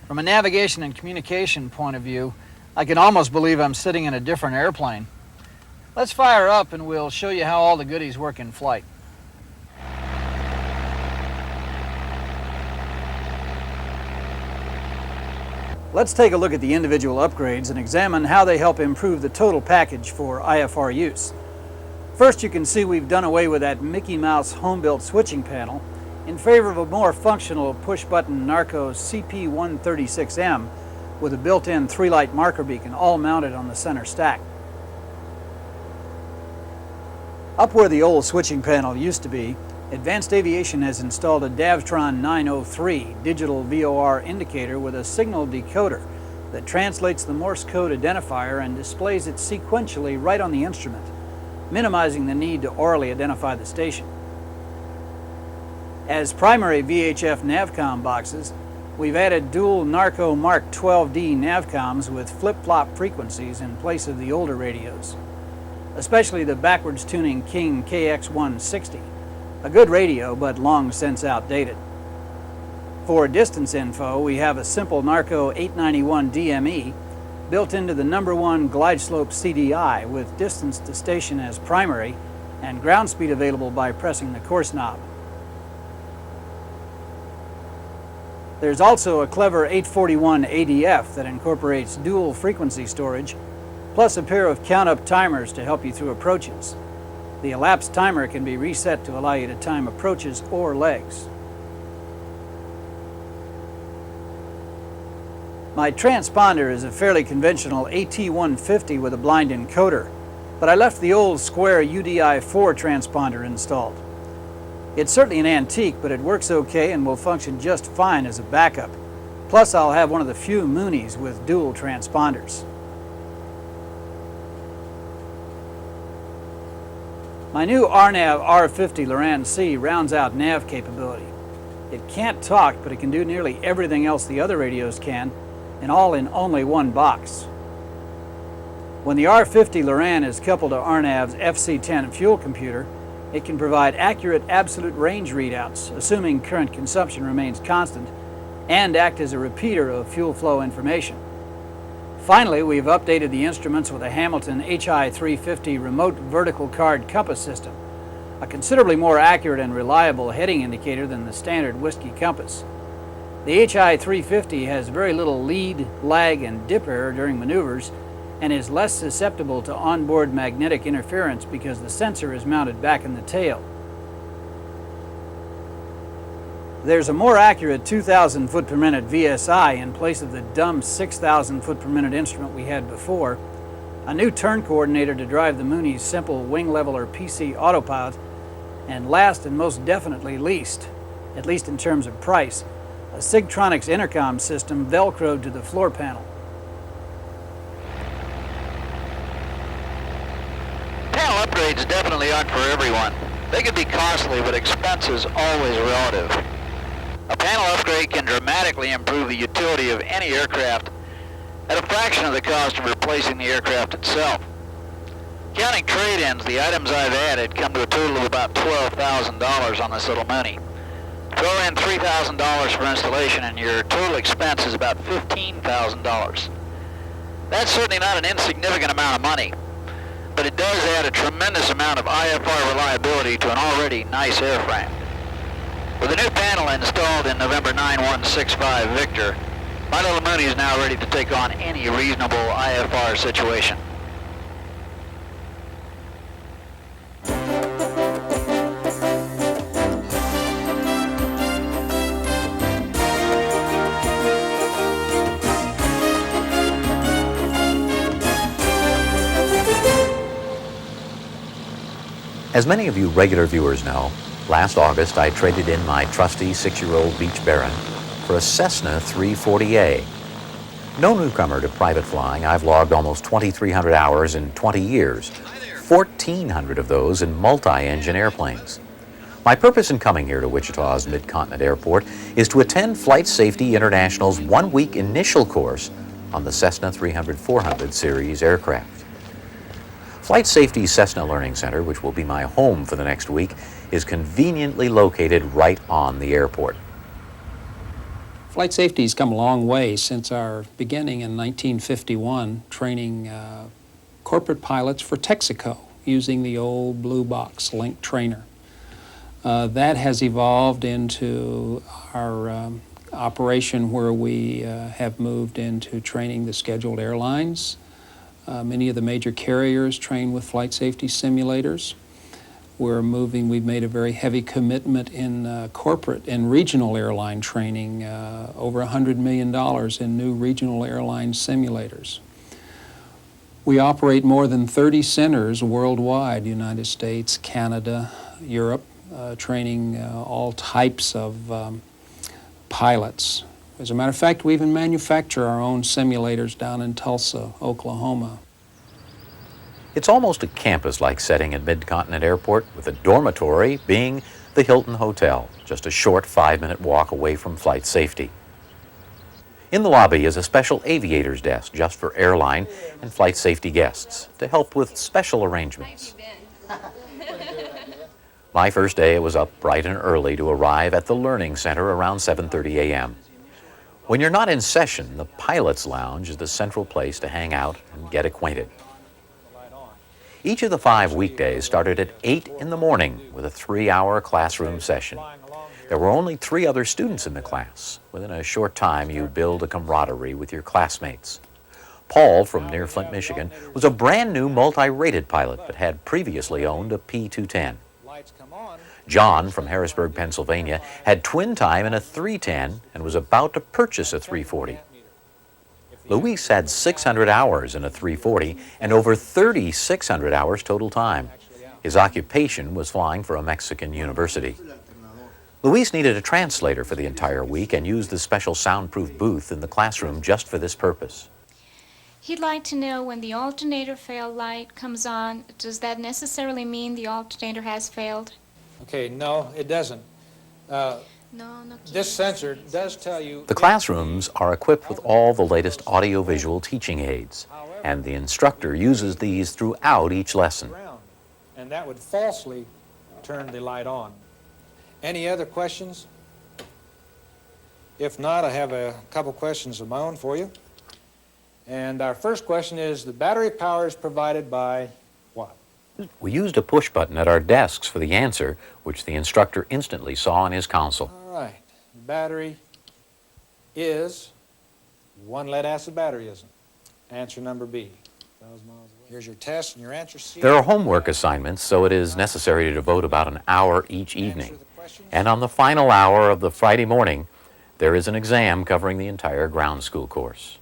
From a navigation and communication point of view, I can almost believe I'm sitting in a different airplane. Let's fire up and we'll show you how all the goodies work in flight. Let's take a look at the individual upgrades and examine how they help improve the total package for IFR use. First, you can see we've done away with that Mickey Mouse home-built switching panel in favor of a more functional push-button Narco CP136M with a built-in 3-light marker beacon, all mounted on the center stack. Up where the old switching panel used to be, Advanced Aviation has installed a Davtron 903 digital VOR indicator with a signal decoder that translates the Morse code identifier and displays it sequentially right on the instrument, minimizing the need to orally identify the station. As primary VHF NavCom boxes, we've added dual Narco Mark 12D NavComs with flip-flop frequencies in place of the older radios, especially the backwards tuning King KX160. A good radio, but long since outdated. For distance info, we have a simple Narco 891 DME built into the #1 glide slope CDI with distance to station as primary and ground speed available by pressing the course knob. There's also a clever 841 ADF that incorporates dual frequency storage, plus a pair of count-up timers to help you through approaches. The elapsed timer can be reset to allow you to time approaches or legs. My transponder is a fairly conventional AT150 with a blind encoder, but I left the old square UDI-4 transponder installed. It's certainly an antique, but it works okay and will function just fine as a backup. Plus, I'll have one of the few Moonies with dual transponders. My new RNAV R50 Loran C rounds out nav capability. It can't talk, but it can do nearly everything else the other radios can, and all in only one box. When the R50 Loran is coupled to RNAV's FC10 fuel computer, it can provide accurate absolute range readouts, assuming current consumption remains constant, and act as a repeater of fuel flow information. Finally, we've updated the instruments with a Hamilton HI350 remote vertical card compass system, a considerably more accurate and reliable heading indicator than the standard whiskey compass. The HI350 has very little lead, lag, and dip error during maneuvers, and is less susceptible to onboard magnetic interference because the sensor is mounted back in the tail. There's a more accurate 2,000 foot per minute VSI in place of the dumb 6,000 foot per minute instrument we had before, a new turn coordinator to drive the Mooney's simple wing leveler PC autopilot, and last and most definitely least, at least in terms of price, a Sigtronics intercom system velcroed to the floor panel. Panel upgrades definitely aren't for everyone. They can be costly, but expense is always relative. A panel upgrade can dramatically improve the utility of any aircraft at a fraction of the cost of replacing the aircraft itself. Counting trade-ins, the items I've added come to a total of about $12,000 on this little Mooney. Throw in $3,000 for installation and your total expense is about $15,000. That's certainly not an insignificant amount of money, but it does add a tremendous amount of IFR reliability to an already nice airframe. With a new panel installed in November 9165 Victor, my little Mooney is now ready to take on any reasonable IFR situation. As many of you regular viewers know, last August I traded in my trusty 6-year-old Beech Baron for a Cessna 340A. No newcomer to private flying, I've logged almost 2,300 hours in 20 years, 1,400 of those in multi-engine airplanes. My purpose in coming here to Wichita's Mid-Continent Airport is to attend Flight Safety International's one-week initial course on the Cessna 300-400 series aircraft. Flight Safety's Cessna Learning Center, which will be my home for the next week, is conveniently located right on the airport. Flight safety has come a long way since our beginning in 1951, training corporate pilots for Texaco using the old blue box link trainer. That has evolved into our operation where we have moved into training the scheduled airlines. Many of the major carriers train with flight safety simulators. We've made a very heavy commitment in corporate and regional airline training, over $100 million in new regional airline simulators. We operate more than 30 centers worldwide, United States, Canada, Europe, training all types of pilots. As a matter of fact, we even manufacture our own simulators down in Tulsa, Oklahoma. It's almost a campus-like setting at Mid-Continent Airport, with a dormitory being the Hilton Hotel, just a short 5-minute walk away from flight safety. In the lobby is a special aviator's desk just for airline and flight safety guests to help with special arrangements. My first day, I was up bright and early to arrive at the Learning Center around 7:30 a.m. When you're not in session, the Pilot's Lounge is the central place to hang out and get acquainted. Each of the 5 weekdays started at 8 in the morning with a 3-hour classroom session. There were only 3 other students in the class. Within a short time, you build a camaraderie with your classmates. Paul from near Flint, Michigan, was a brand new multi-rated pilot but had previously owned a P-210. John from Harrisburg, Pennsylvania, had twin time in a 310 and was about to purchase a 340. Luis had 600 hours in a 340 and over 3,600 hours total time. His occupation was flying for a Mexican university. Luis needed a translator for the entire week and used the special soundproof booth in the classroom just for this purpose. He'd like to know when the alternator fail light comes on, does that necessarily mean the alternator has failed? Okay, no, it doesn't. This sensor does tell you... The classrooms are equipped with all the latest audio-visual teaching aids, and the instructor uses these throughout each lesson. And that would falsely turn the light on. Any other questions? If not, I have a couple questions of my own for you. And our first question is, the battery power is provided by what? We used a push button at our desks for the answer, which the instructor instantly saw on his console. All right. The battery is one lead-acid battery, isn't it? Answer number B. Here's your test and your answer C. There are homework assignments, so it is necessary to devote about an hour each evening. And on the final hour of the Friday morning, there is an exam covering the entire ground school course.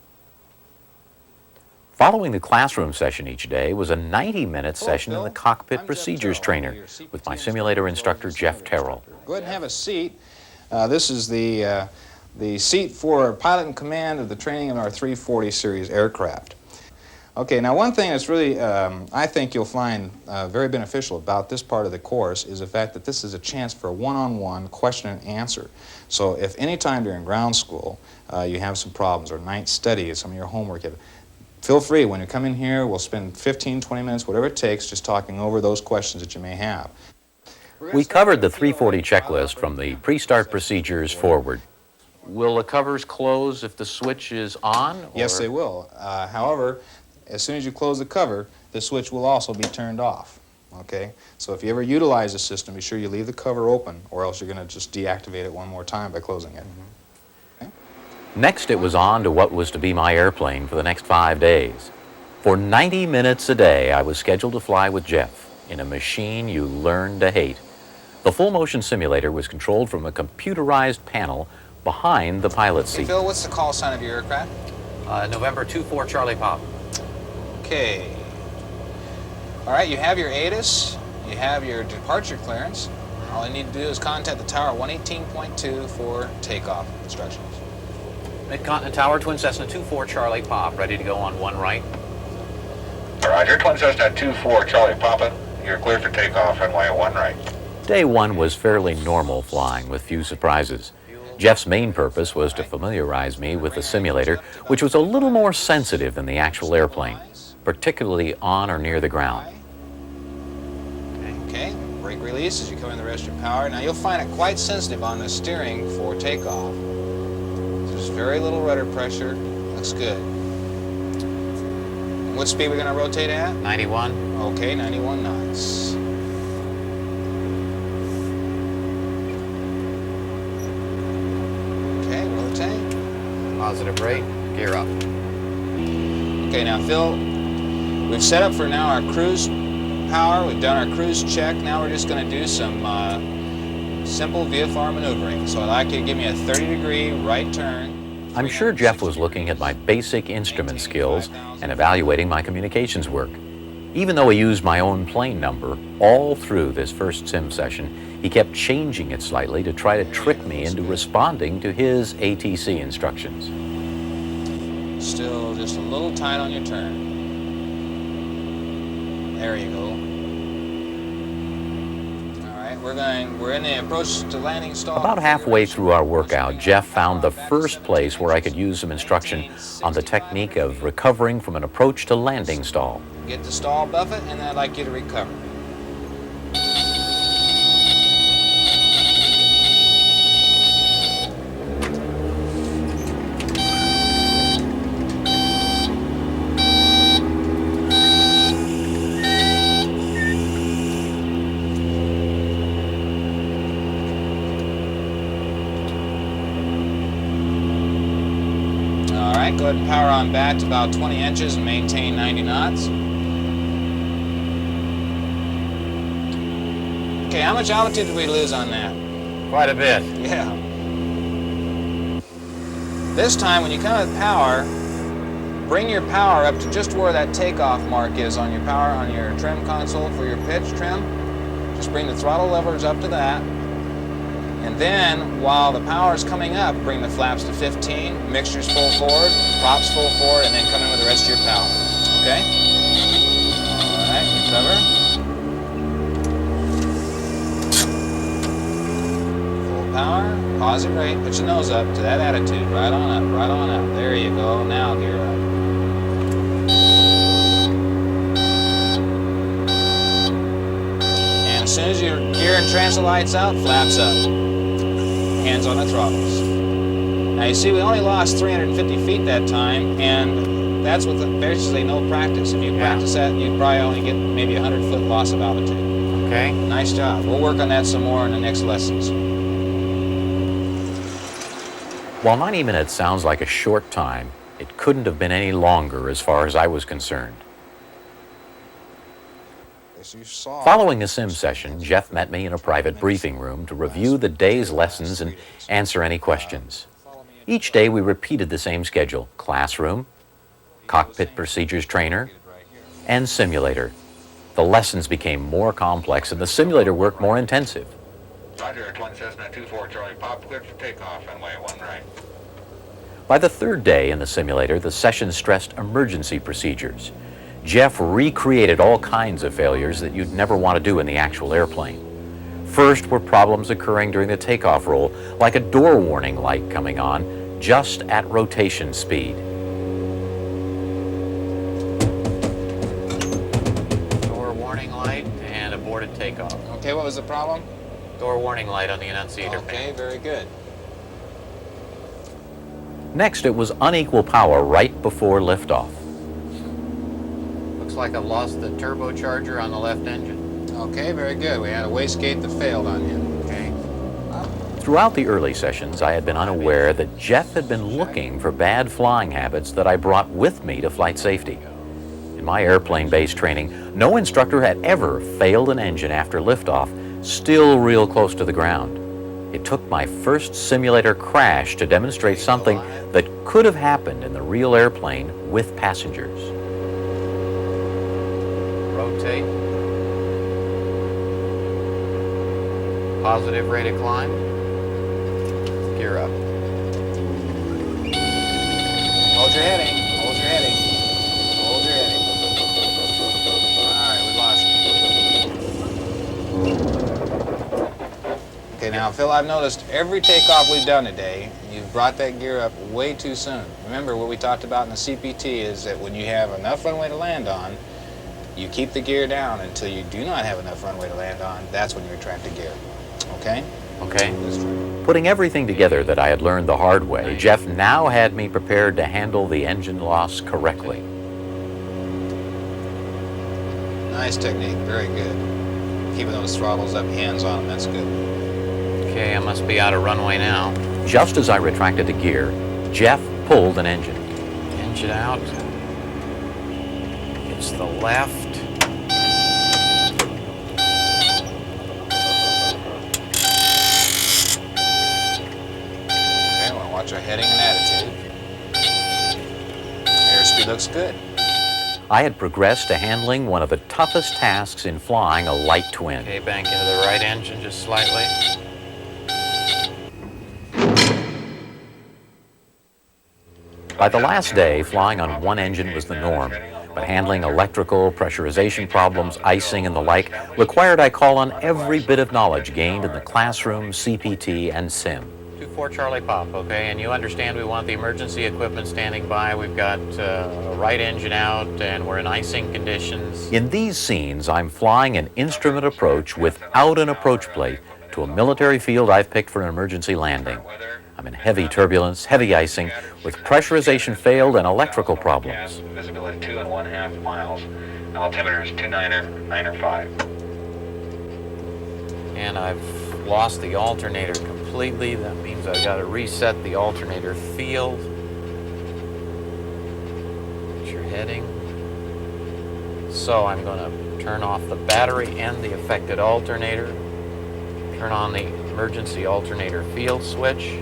Following the classroom session each day was a 90-minute session in the cockpit procedures trainer with my simulator instructor, Jeff Terrell. Go ahead and have a seat. This is the seat for pilot in command of the training of our 340 series aircraft. Okay, now one thing that's really, I think you'll find very beneficial about this part of the course is the fact that this is a chance for a one-on-one question and answer. So if any time during ground school you have some problems or night study, some of your homework, feel free. When you come in here, we'll spend 15, 20 minutes, whatever it takes, just talking over those questions that you may have. We covered the 340 checklist from the pre-start procedures forward. Will the covers close if the switch is on? Or? Yes, they will. However, as soon as you close the cover, the switch will also be turned off. Okay? So if you ever utilize the system, be sure you leave the cover open, or else you're going to just deactivate it one more time by closing it. Okay? Next, it was on to what was to be my airplane for the next 5 days. For 90 minutes a day, I was scheduled to fly with Jeff in a machine you learn to hate. The full-motion simulator was controlled from a computerized panel behind the pilot's seat. Hey, Phil, what's the call sign of your aircraft? November 24 Charlie Pop. Okay. All right, you have your ATIS, you have your departure clearance. All you need to do is contact the tower 118.2 for takeoff instructions. Mid-Continent Tower, Twin Cessna 24 Charlie Pop, ready to go on one right. Roger, Twin Cessna 24 Charlie Papa. You're clear for takeoff, runway 1 right. Day one was fairly normal flying with few surprises. Jeff's main purpose was to familiarize me with the simulator, which was a little more sensitive than the actual airplane, particularly on or near the ground. Okay, brake release as you come in the rest of your power. Now you'll find it quite sensitive on the steering for takeoff. There's very little rudder pressure. Looks good. What speed are we going to rotate at? 91. Okay, 91 knots. Okay, rotate. Positive rate, gear up. Okay, now Phil, we've set up for now our cruise power. We've done our cruise check. Now we're just going to do some simple VFR maneuvering. So I'd like you to give me a 30-degree right turn. I'm sure Jeff was looking at my basic instrument skills and evaluating my communications work. Even though he used my own plane number all through this first sim session, he kept changing it slightly to try to trick me into responding to his ATC instructions. Still just a little tight on your turn. There you go. All right, we're in the approach to landing stall. About halfway through our workout, Jeff found the first place where I could use some instruction on the technique of recovering from an approach to landing stall. Get the stall buffet, and then I'd like you to recover. Go ahead and power on back to about 20 inches and maintain 90 knots. Okay, how much altitude did we lose on that? Quite a bit. Yeah. This time, when you come with power, bring your power up to just where that takeoff mark is on your power, on your trim console for your pitch trim. Just bring the throttle levers up to that. And then, while the power is coming up, bring the flaps to 15, mixtures full forward, props full forward, and then come in with the rest of your power. Okay? All right, recover. Full power, positive rate, put your nose up to that attitude, right on up, right on up. There you go, now gear up. And as soon as your gear and transfer lights out, flaps up. Hands on the throttles. Now you see we only lost 350 feet that time, and that's with basically no practice. If you practice that, you'd probably only get maybe 100-foot loss of altitude. Okay. Nice job. We'll work on that some more in the next lessons. While 90 minutes sounds like a short time, it couldn't have been any longer as far as I was concerned. Following the sim session, Jeff met me in a private briefing room to review the day's lessons and answer any questions. Each day we repeated the same schedule: classroom, cockpit procedures trainer, and simulator. The lessons became more complex and the simulator work more intensive. Roger, Twin Cessna 24 Charlie Pop, cleared for takeoff, runway 1 right. By the third day in the simulator, the session stressed emergency procedures. Jeff recreated all kinds of failures that you'd never want to do in the actual airplane. First were problems occurring during the takeoff roll, like a door warning light coming on just at rotation speed. Door warning light and aborted takeoff. Okay, what was the problem? Door warning light on the annunciator. Okay, very good. Next, it was unequal power right before liftoff. Looks like I've lost the turbocharger on the left engine. Okay, very good. We had a wastegate that failed on you. Okay. Throughout the early sessions, I had been unaware that Jeff had been looking for bad flying habits that I brought with me to flight safety. In my airplane-based training, no instructor had ever failed an engine after liftoff, still real close to the ground. It took my first simulator crash to demonstrate something that could have happened in the real airplane with passengers. Rotate. Positive rate of climb. Gear up. Hold your heading. Hold your heading. Hold your heading. All right, we lost you. Okay, now, Phil, I've noticed every takeoff we've done today, you've brought that gear up way too soon. Remember, what we talked about in the CPT is that when you have enough runway to land on, you keep the gear down until you do not have enough runway to land on. That's when you retract the gear. Okay? Okay. Putting everything together that I had learned the hard way, Jeff now had me prepared to handle the engine loss correctly. Nice technique. Very good. Keeping those throttles up, hands on them. That's good. Okay, I must be out of runway now. Just as I retracted the gear, Jeff pulled an engine. Engine out. It's the left. Okay, well, watch our heading and attitude. Airspeed looks good. I had progressed to handling one of the toughest tasks in flying a light twin. Okay, bank into the right engine just slightly. By the last day, flying on one engine was the norm, but handling electrical, pressurization problems, icing, and the like required I call on every bit of knowledge gained in the classroom, CPT, and sim. 2-4 Charlie Pop, okay, and you understand we want the emergency equipment standing by. We've got a right engine out, and we're in icing conditions. In these scenes, I'm flying an instrument approach without an approach plate to a military field I've picked for an emergency landing. I'm in heavy turbulence, heavy icing, with pressurization failed and electrical problems. Visibility 2.5 miles. Altimeter is 2995. And I've lost the alternator completely. That means I've got to reset the alternator field. Get your heading. So I'm going to turn off the battery and the affected alternator. Turn on the emergency alternator field switch.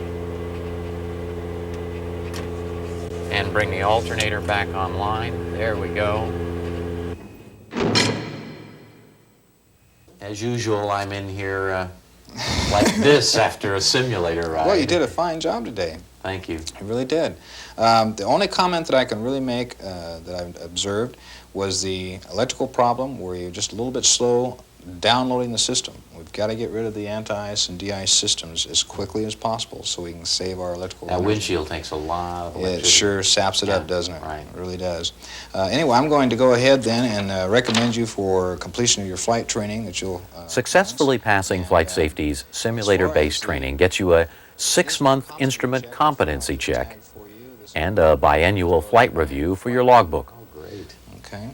And bring the alternator back online. There we go. As usual, I'm in here like this after a simulator ride. Well, you did a fine job today. Thank you. You really did. The only comment that I can really make that I've observed was the electrical problem where you're just a little bit slow downloading the system. We've got to get rid of the anti-ice and de-ice systems as quickly as possible so we can save our electrical That energy. windshield takes a lot of electricity. It sure saps it up, Yeah, doesn't it? right. It really does. Anyway, I'm going to go ahead then and recommend you for completion of your flight training that you'll... Successfully passing Flight Safety's simulator-based training gets you a 6-month instrument competency check and a biannual flight review for your logbook. Oh, great. Okay.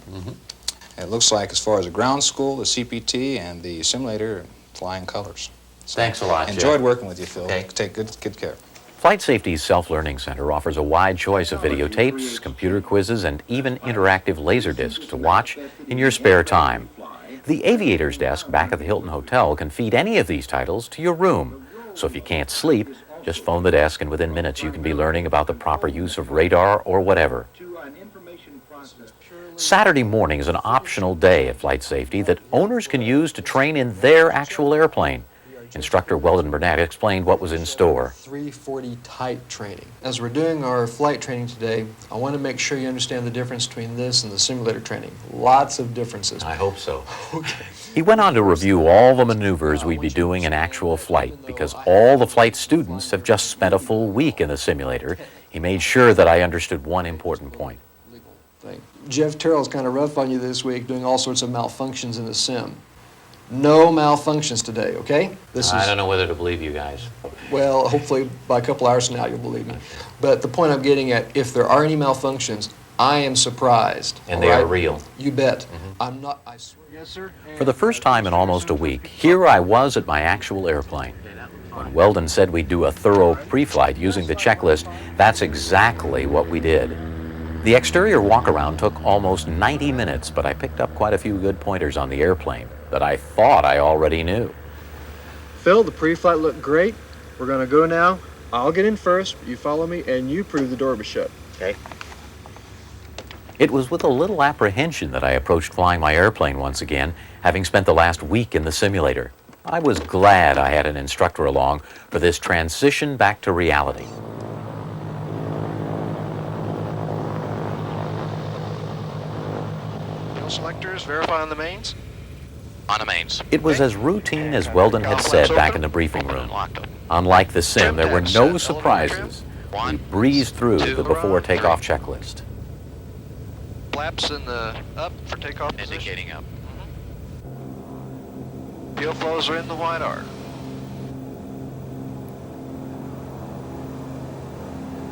It looks like as far as the ground school, the CPT, and the simulator, flying colors. So Thanks a lot, Jeff. Enjoyed working with you, Phil. Okay. Take good care. Flight Safety's Self-Learning Center offers a wide choice of videotapes, computer quizzes, and even interactive laser discs to watch in your spare time. The aviator's desk back at the Hilton Hotel can feed any of these titles to your room. So if you can't sleep, just phone the desk and within minutes you can be learning about the proper use of radar or whatever. Saturday morning is an optional day at Flight Safety that owners can use to train in their actual airplane. Instructor Weldon Burnett explained what was in store. 340 type training. As we're doing our flight training today, I want to make sure you understand the difference between this and the simulator training. Lots of differences. I hope so. Okay. He went on to review all the maneuvers we'd be doing in actual flight. Because all the flight students have just spent a full week in the simulator, he made sure that I understood one important point. Jeff Terrell's kind of rough on you this week doing all sorts of malfunctions in the sim. No malfunctions today, okay? I don't know whether to believe you guys. Well, hopefully by a couple hours from now you'll believe me. But the point I'm getting at, if there are any malfunctions, I am surprised. And they are real. You bet. I'm not, I swear. Yes, sir. For the first time in almost a week, here I was at my actual airplane. When Weldon said we'd do a thorough pre-flight using the checklist, that's exactly what we did. The exterior walk-around took almost 90 minutes, but I picked up quite a few good pointers on the airplane that I thought I already knew. Phil, the pre-flight looked great. We're going to go now. I'll get in first, you follow me, and you prove the door was shut. Okay. It was with a little apprehension that I approached flying my airplane once again, having spent the last week in the simulator. I was glad I had an instructor along for this transition back to reality. Selectors, verify on the mains? On the mains. It was as routine as Weldon had said back in the briefing room. Unlike the sim, there were no surprises. We breezed through the before takeoff checklist. Flaps in the up for takeoff position. Indicating up. Fuel flows are in the wide arc.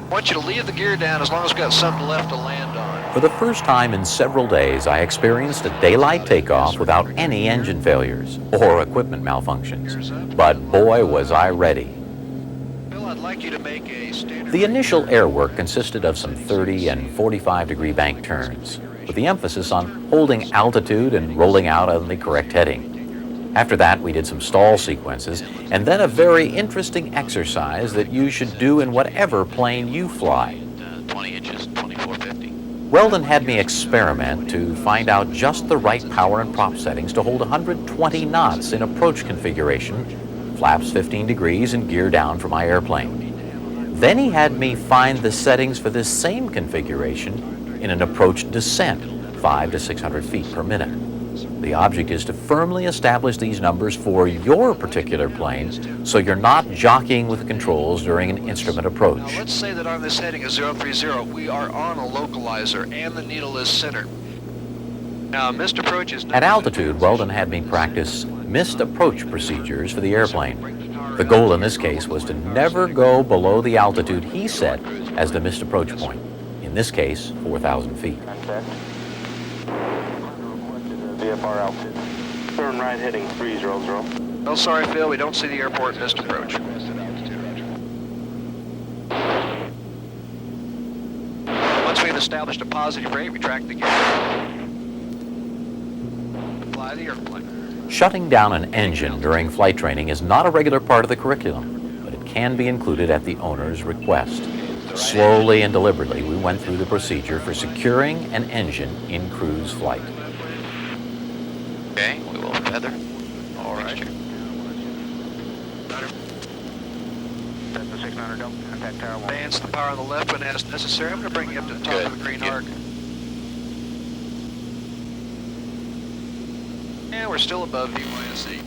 I want you to leave the gear down as long as we've got something left to land on. For the first time in several days, I experienced a daylight takeoff without any engine failures or equipment malfunctions. But boy, was I ready. Bill, I'd like you to make a standard... The initial air work consisted of some 30 and 45-degree bank turns, with the emphasis on holding altitude and rolling out on the correct heading. After that, we did some stall sequences, and then a very interesting exercise that you should do in whatever plane you fly. 20 inches, 2450. Weldon had me experiment to find out just the right power and prop settings to hold 120 knots in approach configuration, flaps 15 degrees and gear down for my airplane. Then he had me find the settings for this same configuration in an approach descent, 500 to 600 feet per minute. The object is to firmly establish these numbers for your particular plane so you're not jockeying with the controls during an instrument approach. Now let's say that on this heading of 030, we are on a localizer and the needle is centered. Now missed approach is... At altitude, Weldon had me practice missed approach procedures for the airplane. The goal in this case was to never go below the altitude he set as the missed approach point. In this case, 4,000 feet. VFR altitude. Turn right heading 300. Oh, sorry, Phil, we don't see the airport missed approach. Once we've established a positive rate, retract the gear. Fly the airplane. Shutting down an engine during flight training is not a regular part of the curriculum, but it can be included at the owner's request. Slowly and deliberately, we went through the procedure for securing an engine in cruise flight. Okay, we will feather. All right. Advance the power on the left when as necessary. I'm going to bring you up to the top of the green arc. And we're still above VYSC.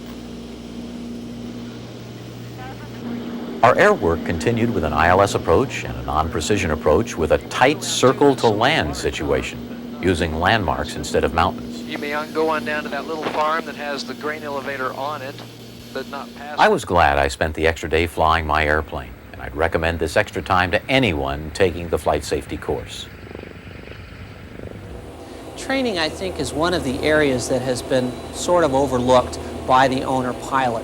Our air work continued with an ILS approach and a non-precision approach with a tight circle-to-land situation, using landmarks instead of mountains. You may go on down to that little farm that has the grain elevator on it, but not past I was glad I spent the extra day flying my airplane, and I'd recommend this extra time to anyone taking the flight safety course. Training, I think, is one of the areas that has been sort of overlooked by the owner pilot.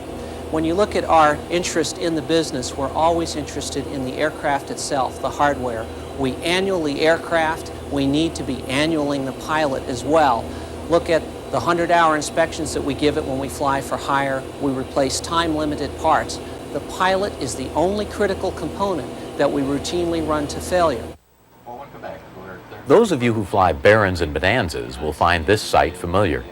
When you look at our interest in the business, we're always interested in the aircraft itself, the hardware. We annual the aircraft. We need to be annualing the pilot as well. Look at the 100-hour inspections that we give it when we fly for hire. We replace time-limited parts. The pilot is the only critical component that we routinely run to failure. Those of you who fly Barons and Bonanzas will find this sight familiar.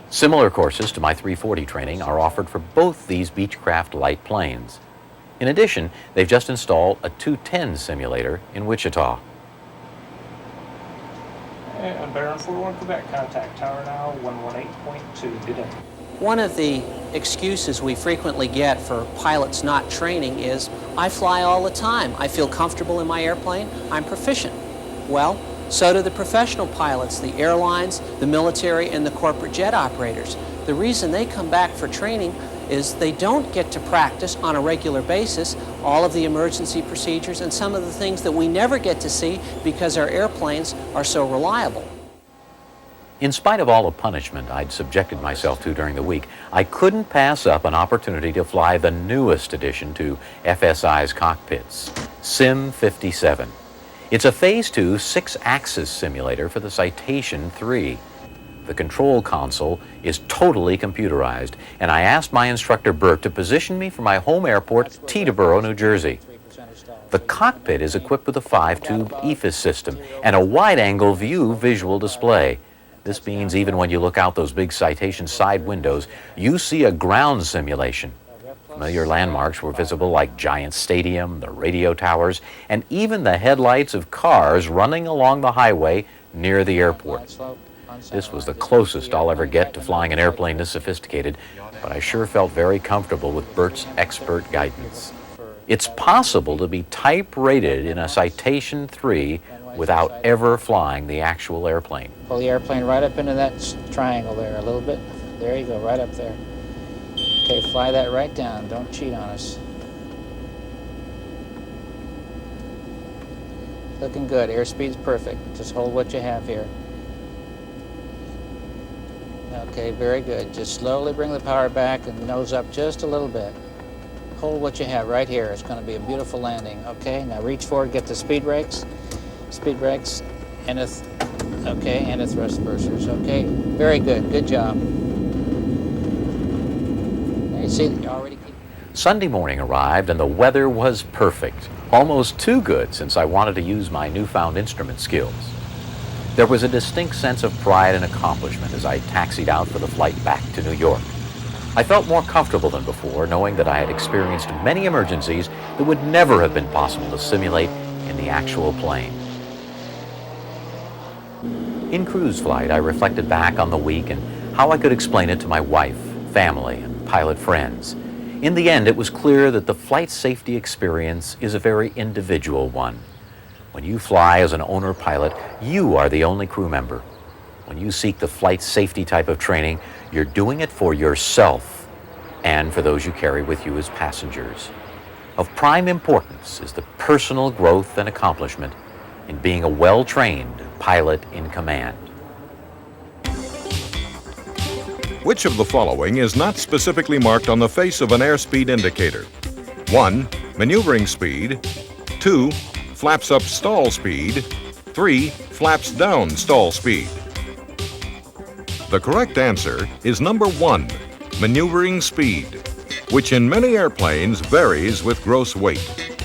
Similar courses to my 340 training are offered for both these Beechcraft light planes. In addition, they've just installed a 210 simulator in Wichita. And Baron 41 Quebec, contact tower now 118.2, good day. One of the excuses we frequently get for pilots not training is, I fly all the time. I feel comfortable in my airplane. I'm proficient. Well, so do the professional pilots, the airlines, the military, and the corporate jet operators. The reason they come back for training is they don't get to practice on a regular basis all of the emergency procedures and some of the things that we never get to see because our airplanes are so reliable. In spite of all the punishment I'd subjected myself to during the week, I couldn't pass up an opportunity to fly the newest addition to FSI's cockpits, Sim 57. It's a Phase 2 6-axis simulator for the Citation 3. The control console is totally computerized, and I asked my instructor Bert to position me for my home airport, Teterboro, New Jersey. The cockpit is equipped with a 5-tube EFIS system and a wide-angle view visual display. This means even when you look out those big Citation side windows, you see a ground simulation. Familiar landmarks were visible like Giant Stadium, the radio towers, and even the headlights of cars running along the highway near the airport. This was the closest I'll ever get to flying an airplane this sophisticated, but I sure felt very comfortable with Bert's expert guidance. It's possible to be type-rated in a Citation 3 without ever flying the actual airplane. Pull the airplane right up into that triangle there a little bit. There you go, right up there. Okay, fly that right down. Don't cheat on us. Looking good. Airspeed's perfect. Just hold what you have here. Okay, very good. Just slowly bring the power back and nose up just a little bit. Hold what you have right here. It's going to be a beautiful landing. Okay, now reach forward, get the speed brakes. Speed brakes and a thrust reversers. Okay, very good. Good job. There you see, you already keep... Sunday morning arrived and the weather was perfect. Almost too good since I wanted to use my newfound instrument skills. There was a distinct sense of pride and accomplishment as I taxied out for the flight back to New York. I felt more comfortable than before, knowing that I had experienced many emergencies that would never have been possible to simulate in the actual plane. In cruise flight, I reflected back on the week and how I could explain it to my wife, family, and pilot friends. In the end, it was clear that the flight safety experience is a very individual one. When you fly as an owner pilot, you are the only crew member. When you seek the flight safety type of training, you're doing it for yourself and for those you carry with you as passengers. Of prime importance is the personal growth and accomplishment in being a well-trained pilot in command. Which of the following is not specifically marked on the face of an airspeed indicator? 1. Maneuvering speed. 2. Flaps up stall speed. 3. Flaps down stall speed. The correct answer is number 1, maneuvering speed, which in many airplanes varies with gross weight.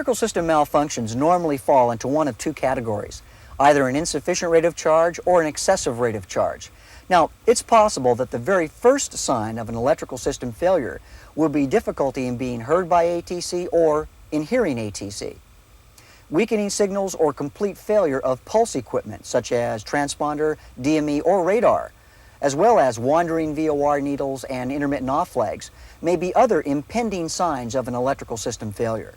Electrical system malfunctions normally fall into one of two categories, either an insufficient rate of charge or an excessive rate of charge. Now, it's possible that the very first sign of an electrical system failure will be difficulty in being heard by ATC or in hearing ATC. Weakening signals or complete failure of pulse equipment such as transponder, DME, or radar, as well as wandering VOR needles and intermittent off flags, may be other impending signs of an electrical system failure.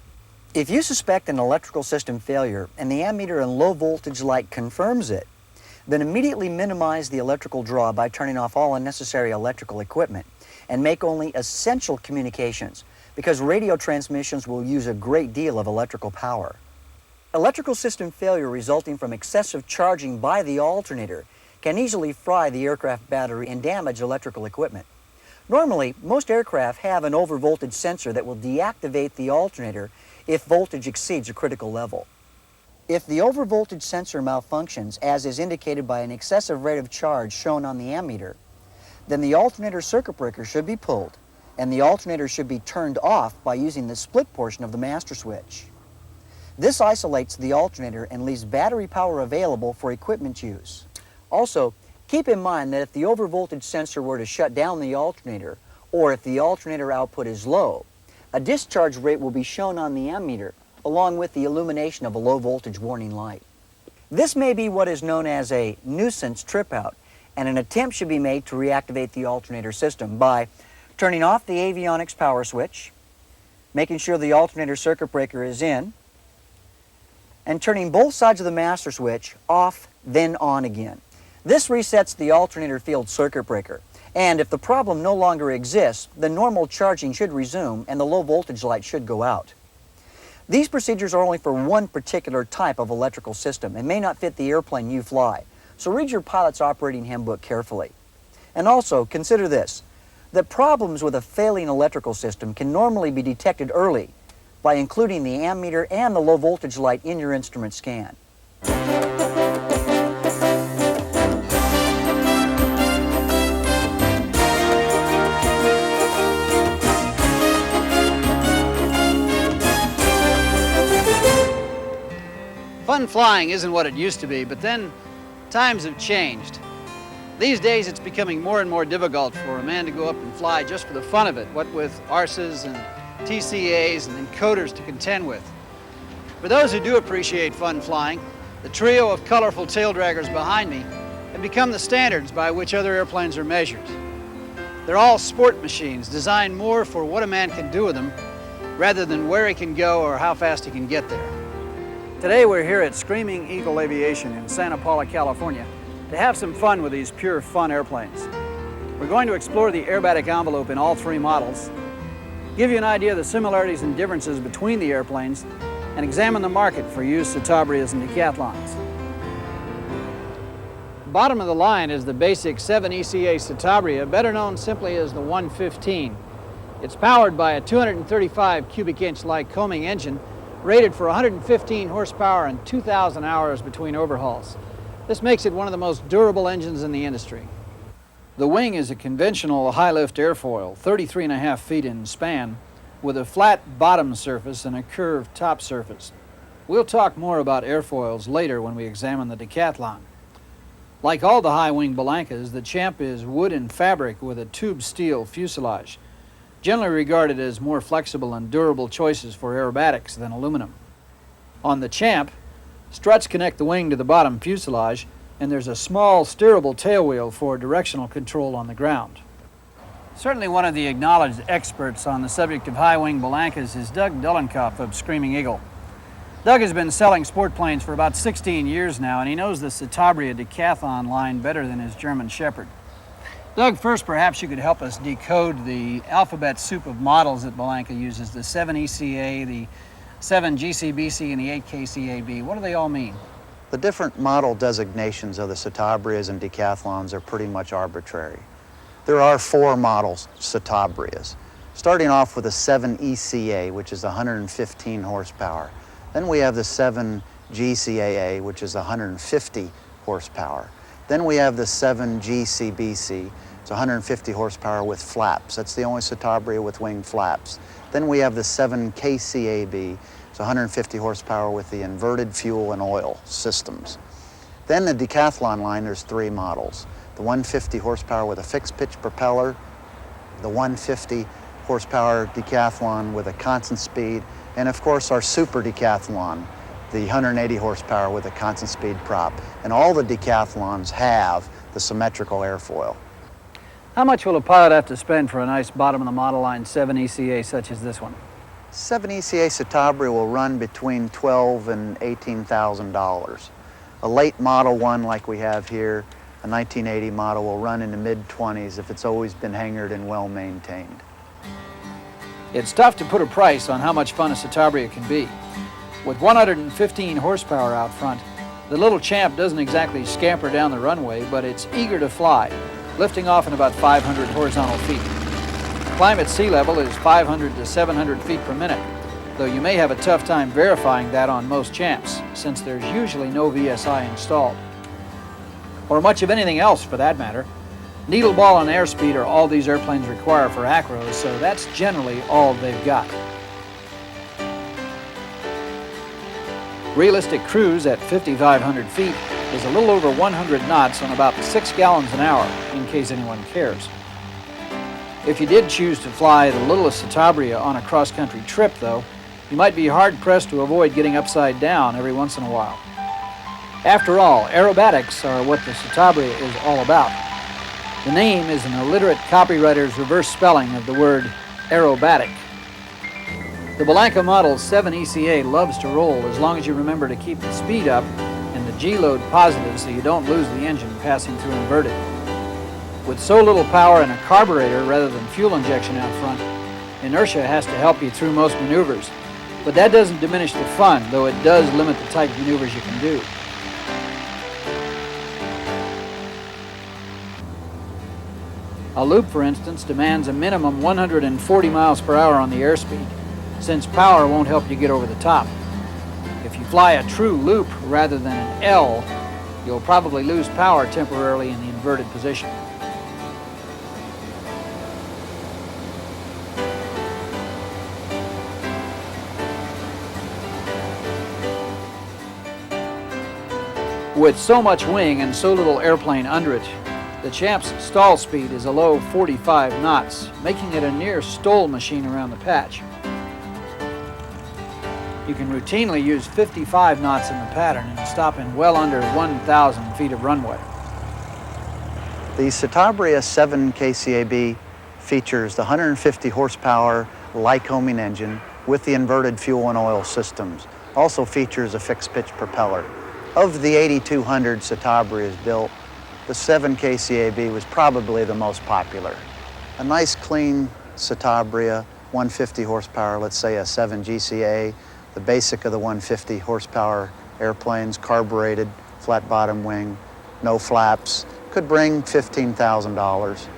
If you suspect an electrical system failure and the ammeter and low voltage light confirms it, then immediately minimize the electrical draw by turning off all unnecessary electrical equipment and make only essential communications, because radio transmissions will use a great deal of electrical power. Electrical system failure resulting from excessive charging by the alternator can easily fry the aircraft battery and damage electrical equipment. Normally, most aircraft have an overvoltage sensor that will deactivate the alternator if voltage exceeds a critical level. If the overvoltage sensor malfunctions, as is indicated by an excessive rate of charge shown on the ammeter, then the alternator circuit breaker should be pulled and the alternator should be turned off by using the split portion of the master switch. This isolates the alternator and leaves battery power available for equipment use. Also, keep in mind that if the overvoltage sensor were to shut down the alternator, or if the alternator output is low, a discharge rate will be shown on the ammeter along with the illumination of a low voltage warning light. This may be what is known as a nuisance trip out, and an attempt should be made to reactivate the alternator system by turning off the avionics power switch, making sure the alternator circuit breaker is in, and turning both sides of the master switch off, then on again. This resets the alternator field circuit breaker, and if the problem no longer exists, the normal charging should resume and the low voltage light should go out. These procedures are only for one particular type of electrical system and may not fit the airplane you fly, so read your pilot's operating handbook carefully. And also, consider this, that problems with a failing electrical system can normally be detected early by including the ammeter and the low voltage light in your instrument scan. Fun flying isn't what it used to be, but then times have changed. These days it's becoming more and more difficult for a man to go up and fly just for the fun of it, what with ARSAs and TCAs and encoders to contend with. For those who do appreciate fun flying, the trio of colorful tail draggers behind me have become the standards by which other airplanes are measured. They're all sport machines designed more for what a man can do with them rather than where he can go or how fast he can get there. Today we're here at Screaming Eagle Aviation in Santa Paula, California to have some fun with these pure fun airplanes. We're going to explore the aerobatic envelope in all three models, give you an idea of the similarities and differences between the airplanes, and examine the market for used Citabrias and Decathlons. Bottom of the line is the basic 7 ECA Citabria, better known simply as the 115. It's powered by a 235 cubic inch Lycoming engine rated for 115 horsepower and 2,000 hours between overhauls. This makes it one of the most durable engines in the industry. The wing is a conventional high-lift airfoil, 33.5 feet in span, with a flat bottom surface and a curved top surface. We'll talk more about airfoils later when we examine the Decathlon. Like all the high-wing Blancas, the Champ is wood and fabric with a tube steel fuselage, generally regarded as more flexible and durable choices for aerobatics than aluminum. On the Champ, struts connect the wing to the bottom fuselage, and there's a small steerable tailwheel for directional control on the ground. Certainly one of the acknowledged experts on the subject of high-wing Blancas is Doug Dullenkopf of Screaming Eagle. Doug has been selling sport planes for about 16 years now, and he knows the Citabria Decathlon line better than his German Shepherd. Doug, first perhaps you could help us decode the alphabet soup of models that Blanca uses, the 7 ECA, the 7 GCBC, and the 8 KCAB. What do they all mean? The different model designations of the Citabrias and Decathlons are pretty much arbitrary. There are 4 models Citabrias, starting off with the 7 ECA, which is 115 horsepower. Then we have the 7 GCAA, which is 150 horsepower. Then we have the 7 GCBC, it's 150 horsepower with flaps. That's the only Citabria with wing flaps. Then we have the 7 KCAB, It's 150 horsepower with the inverted fuel and oil systems. Then the Decathlon line, there's 3 models. The 150 horsepower with a fixed pitch propeller, the 150 horsepower Decathlon with a constant speed, and of course our Super Decathlon, the 180 horsepower with a constant speed prop. And all the Decathlons have the symmetrical airfoil. How much will a pilot have to spend for a nice bottom-of-the-model line 7 ECA such as this one? 7 ECA Citabria will run between $12,000 and $18,000. A late model one like we have here, a 1980 model, will run in the mid-20s if it's always been hangared and well maintained. It's tough to put a price on how much fun a Citabria can be. With 115 horsepower out front, the little champ doesn't exactly scamper down the runway, but it's eager to fly, lifting off in about 500 horizontal feet. Climb at sea level is 500 to 700 feet per minute, though you may have a tough time verifying that on most champs, since there's usually no VSI installed. Or much of anything else for that matter. Needle ball and airspeed are all these airplanes require for acros, so that's generally all they've got. Realistic cruise at 5,500 feet is a little over 100 knots on about 6 gallons an hour, in case anyone cares. If you did choose to fly the littlest Citabria on a cross-country trip, though, you might be hard-pressed to avoid getting upside down every once in a while. After all, aerobatics are what the Citabria is all about. The name is an illiterate copywriter's reverse spelling of the word aerobatic. The Belanca Model 7 ECA loves to roll as long as you remember to keep the speed up and the G-load positive so you don't lose the engine passing through inverted. With so little power and a carburetor rather than fuel injection out front, inertia has to help you through most maneuvers. But that doesn't diminish the fun, though it does limit the type of maneuvers you can do. A loop, for instance, demands a minimum 140 miles per hour on the airspeed, since power won't help you get over the top. If you fly a true loop rather than an L, you'll probably lose power temporarily in the inverted position. With so much wing and so little airplane under it, the Champ's stall speed is a low 45 knots, making it a near stall machine around the patch. You can routinely use 55 knots in the pattern and stop in well under 1,000 feet of runway. The Citabria 7 KCAB features the 150 horsepower Lycoming engine with the inverted fuel and oil systems. Also features a fixed pitch propeller. Of the 8,200 Citabrias built, the 7 KCAB was probably the most popular. A nice clean Citabria, 150 horsepower, let's say a 7 GCA, the basic of the 150 horsepower airplanes, carbureted, flat bottom wing, no flaps, could bring $15,000.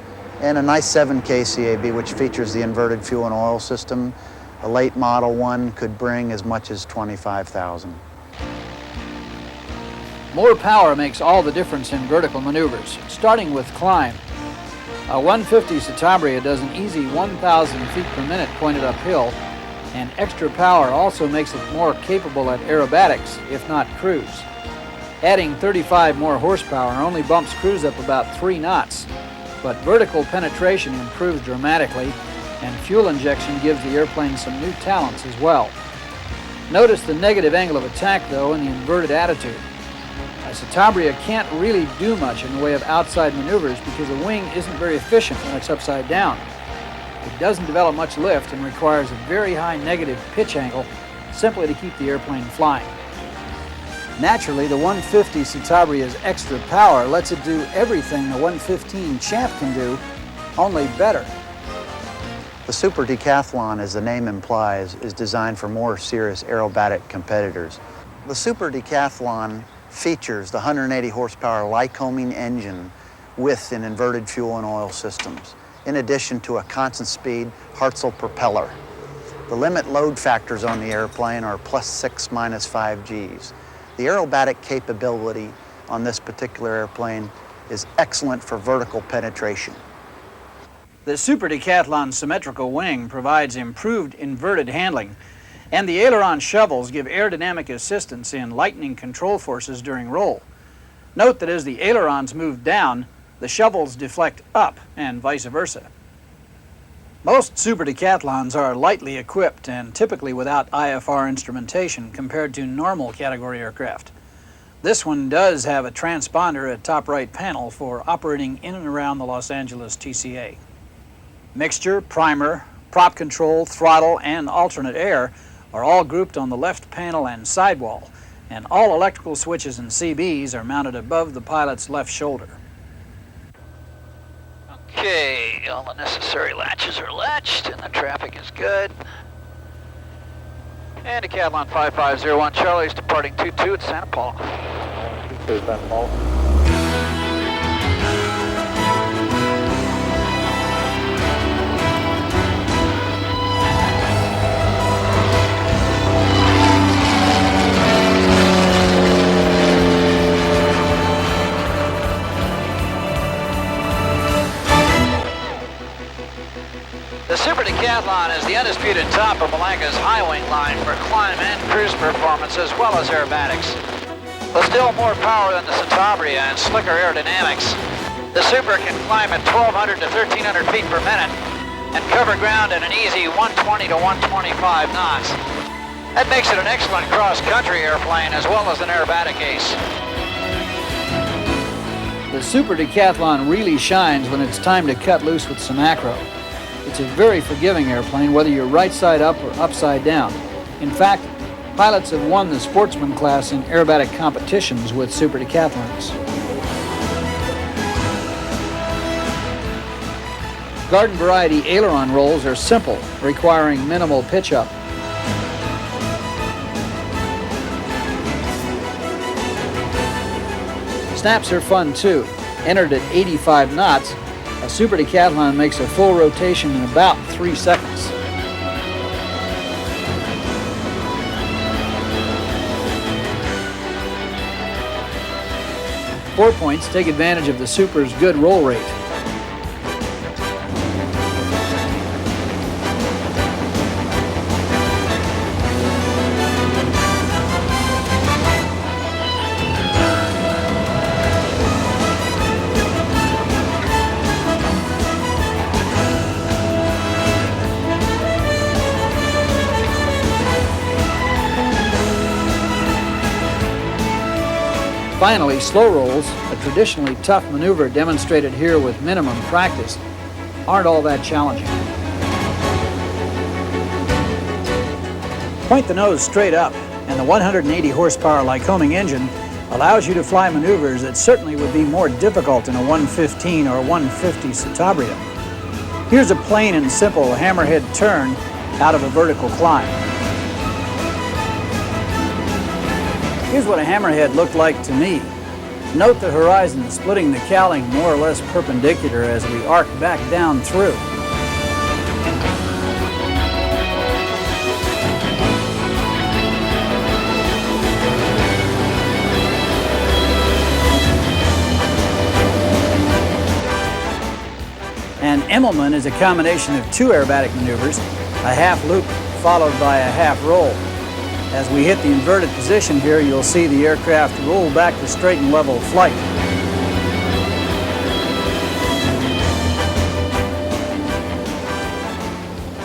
And a nice 7 KCAB, which features the inverted fuel and oil system, a late model one could bring as much as $25,000. More power makes all the difference in vertical maneuvers, starting with climb. A 150 Citabria does an easy 1,000 feet per minute pointed uphill, and extra power also makes it more capable at aerobatics, if not cruise. Adding 35 more horsepower only bumps cruise up about 3 knots, but vertical penetration improves dramatically, and fuel injection gives the airplane some new talents as well. Notice the negative angle of attack, though, in the inverted attitude. A Citabria can't really do much in the way of outside maneuvers because the wing isn't very efficient when it's upside down. It doesn't develop much lift and requires a very high negative pitch angle simply to keep the airplane flying. Naturally, the 150 Citabria's extra power lets it do everything the 115 Champ can do, only better. The Super Decathlon, as the name implies, is designed for more serious aerobatic competitors. The Super Decathlon features the 180 horsepower Lycoming engine with an inverted fuel and oil systems, in addition to a constant speed Hartzell propeller. The limit load factors on the airplane are +6, -5 Gs. The aerobatic capability on this particular airplane is excellent for vertical penetration. The Super Decathlon symmetrical wing provides improved inverted handling And the aileron shovels give aerodynamic assistance in lightening control forces during roll. Note that as the ailerons move down, the shovels deflect up and vice versa. Most Super Decathlons are lightly equipped and typically without IFR instrumentation compared to normal category aircraft. This one does have a transponder at top right panel for operating in and around the Los Angeles TCA. Mixture, primer, prop control, throttle, and alternate air are all grouped on the left panel and sidewall, and all electrical switches and CBs are mounted above the pilot's left shoulder. Okay, all the necessary latches are latched and the traffic is good. And Decathlon 5501 Charlie is departing 22 at Santa Paula. Santa Paula. The Super Decathlon is the undisputed top of Malanka's high wing line for climb and cruise performance as well as aerobatics. With still more power than the Citabria and slicker aerodynamics, the Super can climb at 1,200 to 1,300 feet per minute and cover ground at an easy 120 to 125 knots. That makes it an excellent cross-country airplane as well as an aerobatic ace. The Super Decathlon really shines when it's time to cut loose with some acro. It's a very forgiving airplane, whether you're right side up or upside down. In fact, pilots have won the sportsman class in aerobatic competitions with Super Decathlons. Garden variety aileron rolls are simple, requiring minimal pitch up. Snaps are fun too. Entered at 85 knots, a Super Decathlon makes a full rotation in about 3 seconds. Four points take advantage of the Super's good roll rate. Finally, slow rolls, a traditionally tough maneuver demonstrated here with minimum practice, aren't all that challenging. Point the nose straight up, and the 180 horsepower Lycoming engine allows you to fly maneuvers that certainly would be more difficult in a 115 or 150 Citabria. Here's a plain and simple hammerhead turn out of a vertical climb. Here's what a hammerhead looked like to me. Note the horizon splitting the cowling more or less perpendicular as we arc back down through. An Immelman is a combination of two aerobatic maneuvers, a half loop followed by a half roll. As we hit the inverted position here, you'll see the aircraft roll back to straight and level flight.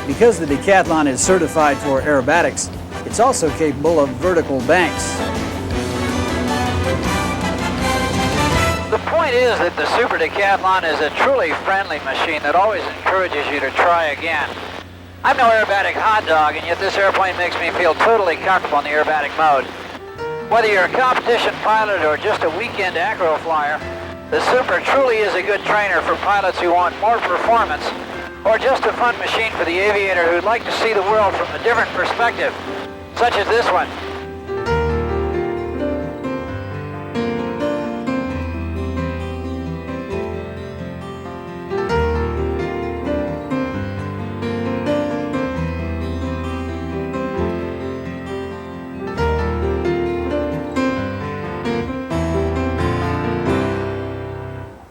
Because the Decathlon is certified for aerobatics, it's also capable of vertical banks. The point is that the Super Decathlon is a truly friendly machine that always encourages you to try again. I'm no aerobatic hot dog, and yet this airplane makes me feel totally comfortable in the aerobatic mode. Whether you're a competition pilot or just a weekend acro flyer, the Super truly is a good trainer for pilots who want more performance, or just a fun machine for the aviator who'd like to see the world from a different perspective, such as this one.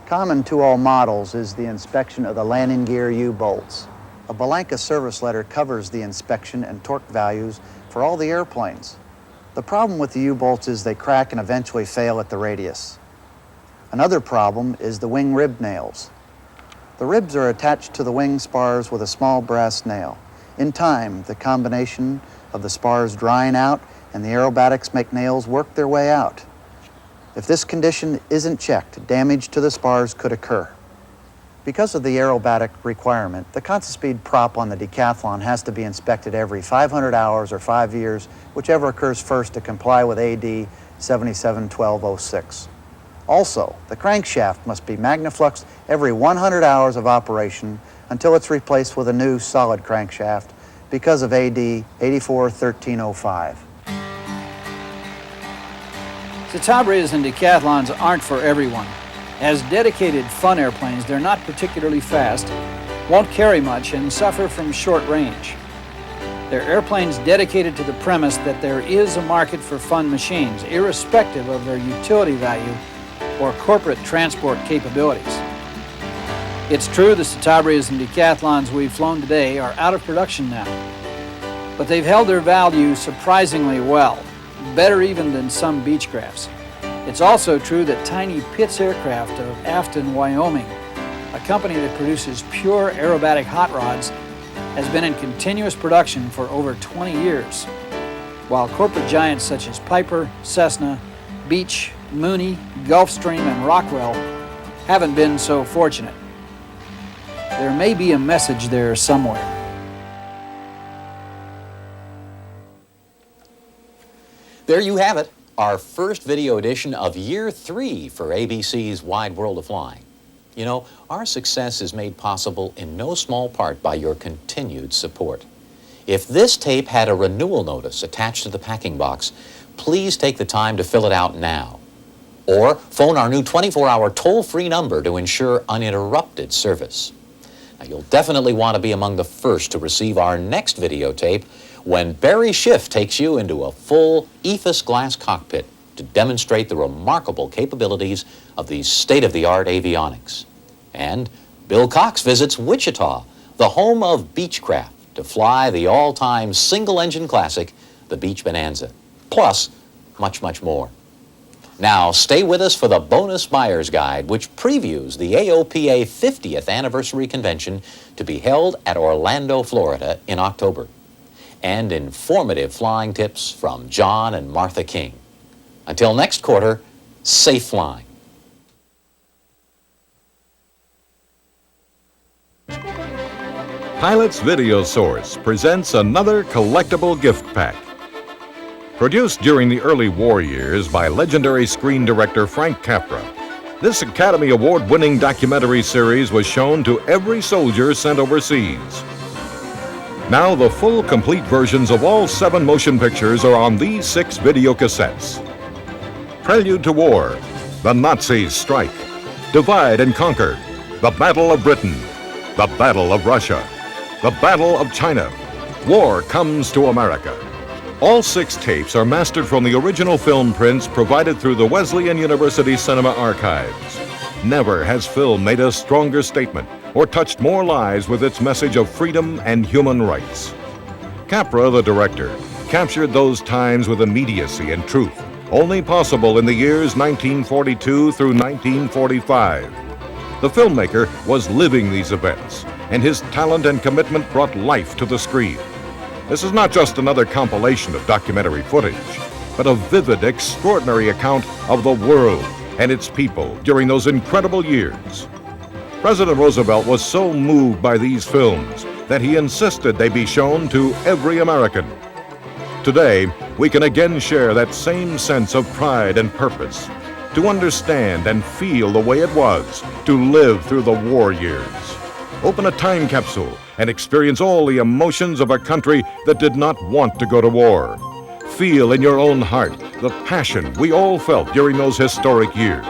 Common to all models is the inspection of the landing gear U-bolts. A Malanka service letter covers the inspection and torque values for for all the airplanes. The problem with the U-bolts is they crack and eventually fail at the radius. Another problem is the wing rib nails. The ribs are attached to the wing spars with a small brass nail. In time, the combination of the spars drying out and the aerobatics make nails work their way out. If this condition isn't checked, damage to the spars could occur. Because of the aerobatic requirement, the constant speed prop on the Decathlon has to be inspected every 500 hours or 5 years, whichever occurs first to comply with AD 771206. Also, the crankshaft must be magnafluxed every 100 hours of operation until it's replaced with a new solid crankshaft because of AD 841305. Citabrias and Decathlons aren't for everyone. As dedicated fun airplanes, they're not particularly fast, won't carry much, and suffer from short range. They're airplanes dedicated to the premise that there is a market for fun machines, irrespective of their utility value or corporate transport capabilities. It's true the Citabrias and Decathlons we've flown today are out of production now, but they've held their value surprisingly well, better even than some Beechcrafts. It's also true that Tiny Pitts Aircraft of Afton, Wyoming, a company that produces pure aerobatic hot rods, has been in continuous production for over 20 years, while corporate giants such as Piper, Cessna, Beech, Mooney, Gulfstream, and Rockwell haven't been so fortunate. There may be a message there somewhere. There you have it, our first video edition of Year 3 for ABC's Wide World of Flying. You know, our success is made possible in no small part by your continued support. If this tape had a renewal notice attached to the packing box, please take the time to fill it out now. Or phone our new 24-hour toll-free number to ensure uninterrupted service. Now, you'll definitely want to be among the first to receive our next videotape when Barry Schiff takes you into a full EFIS glass cockpit to demonstrate the remarkable capabilities of these state-of-the-art avionics. And Bill Cox visits Wichita, the home of Beechcraft, to fly the all-time single-engine classic, the Beech Bonanza. Plus, much, much more. Now, stay with us for the bonus buyer's guide, which previews the AOPA 50th anniversary convention to be held at Orlando, Florida in October. And informative flying tips from John and Martha King. Until next quarter, safe flying. Pilot's Video Source presents another collectible gift pack. Produced during the early war years by legendary screen director Frank Capra, this Academy Award-winning documentary series was shown to every soldier sent overseas. Now the full, complete versions of all 7 motion pictures are on these 6 video cassettes. Prelude to War, The Nazis Strike, Divide and Conquer, The Battle of Britain, The Battle of Russia, The Battle of China, War Comes to America. All 6 tapes are mastered from the original film prints provided through the Wesleyan University Cinema Archives. Never has film made a stronger statement or touched more lives with its message of freedom and human rights. Capra, the director, captured those times with immediacy and truth, only possible in the years 1942 through 1945. The filmmaker was living these events, and his talent and commitment brought life to the screen. This is not just another compilation of documentary footage, but a vivid, extraordinary account of the world and its people during those incredible years. President Roosevelt was so moved by these films that he insisted they be shown to every American. Today, we can again share that same sense of pride and purpose, to understand and feel the way it was to live through the war years. Open a time capsule and experience all the emotions of a country that did not want to go to war. Feel in your own heart the passion we all felt during those historic years.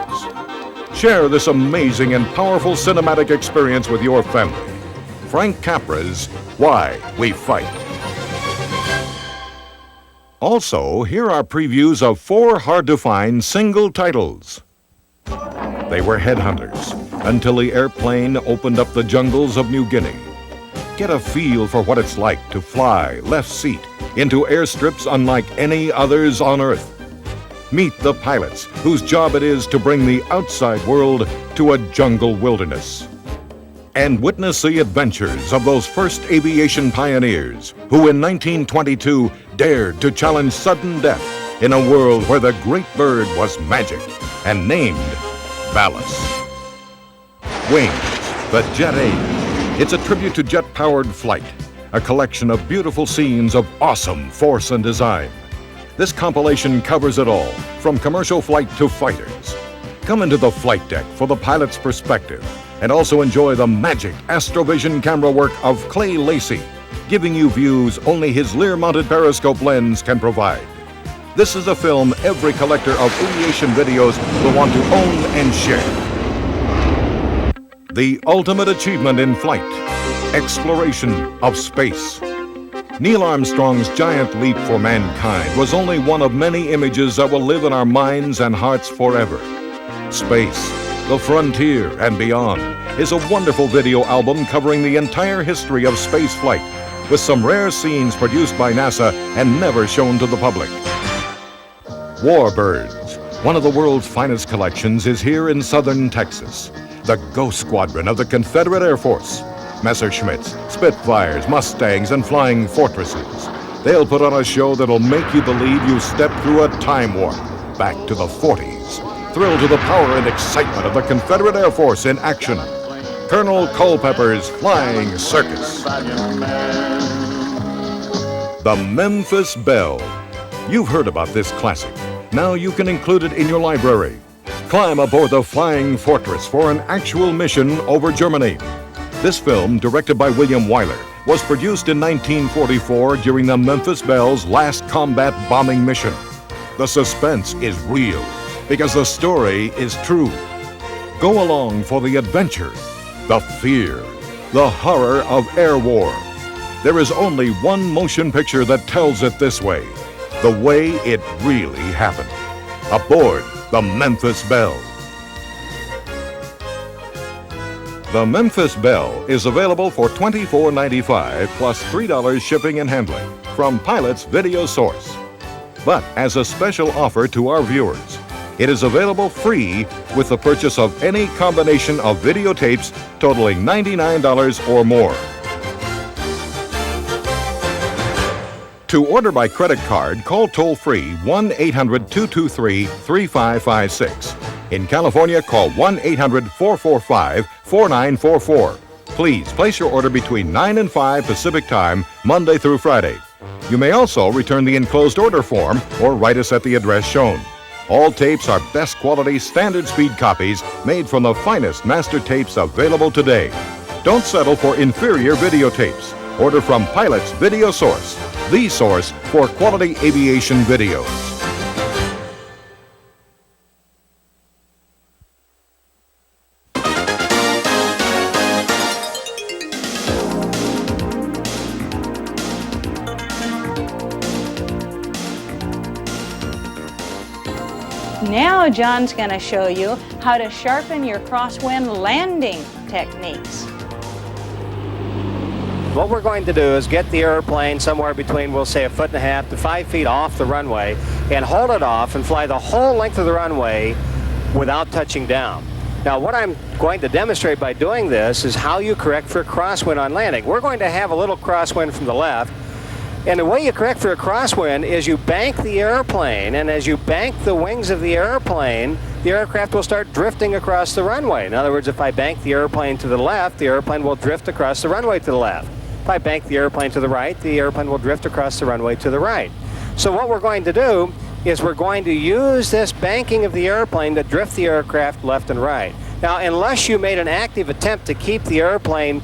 Share this amazing and powerful cinematic experience with your family. Frank Capra's Why We Fight. Also, here are previews of 4 hard-to-find single titles. They were headhunters until the airplane opened up the jungles of New Guinea. Get a feel for what it's like to fly left seat into airstrips unlike any others on Earth. Meet the pilots whose job it is to bring the outside world to a jungle wilderness. And witness the adventures of those first aviation pioneers who in 1922 dared to challenge sudden death in a world where the great bird was magic and named Ballast. Wings, the Jet Age. It's a tribute to jet-powered flight, a collection of beautiful scenes of awesome force and design. This compilation covers it all, from commercial flight to fighters. Come into the flight deck for the pilot's perspective and also enjoy the magic Astrovision camera work of Clay Lacey, giving you views only his Lear-mounted periscope lens can provide. This is a film every collector of aviation videos will want to own and share. The ultimate achievement in flight, exploration of space. Neil Armstrong's giant leap for mankind was only one of many images that will live in our minds and hearts forever. Space, the frontier and beyond, is a wonderful video album covering the entire history of space flight, with some rare scenes produced by NASA and never shown to the public. Warbirds, one of the world's finest collections, is here in southern Texas. The Ghost Squadron of the Confederate Air Force. Messerschmitts, Spitfires, Mustangs, and Flying Fortresses. They'll put on a show that'll make you believe you stepped through a time warp back to the 40s. Thrill to the power and excitement of the Confederate Air Force in action. Colonel Culpepper's Flying Circus. The Memphis Belle. You've heard about this classic. Now you can include it in your library. Climb aboard the Flying Fortress for an actual mission over Germany. This film, directed by William Wyler, was produced in 1944 during the Memphis Belle's last combat bombing mission. The suspense is real because the story is true. Go along for the adventure, the fear, the horror of air war. There is only one motion picture that tells it this way, the way it really happened. Aboard the Memphis Belle. The Memphis Belle is available for $24.95 plus $3 shipping and handling from Pilot's Video Source. But as a special offer to our viewers, it is available free with the purchase of any combination of videotapes totaling $99 or more. To order by credit card, call toll-free 1-800-223-3556. In California, call 1-800-445-4944. Please place your order between 9 and 5 Pacific Time, Monday through Friday. You may also return the enclosed order form or write us at the address shown. All tapes are best quality standard speed copies made from the finest master tapes available today. Don't settle for inferior videotapes. Order from Pilot's Video Source, the source for quality aviation videos. Now John's going to show you how to sharpen your crosswind landing techniques. What we're going to do is get the airplane somewhere between, we'll say, 1.5 to 5 feet off the runway and hold it off and fly the whole length of the runway without touching down. Now what I'm going to demonstrate by doing this is how you correct for a crosswind on landing. We're going to have a little crosswind from the left, and the way you correct for a crosswind is you bank the airplane, and as you bank the wings of the airplane, the aircraft will start drifting across the runway. In other words, if I bank the airplane to the left, the airplane will drift across the runway to the left. If I bank the airplane to the right, the airplane will drift across the runway to the right. So what we're going to do is we're going to use this banking of the airplane to drift the aircraft left and right. Now, unless you made an active attempt to keep the airplane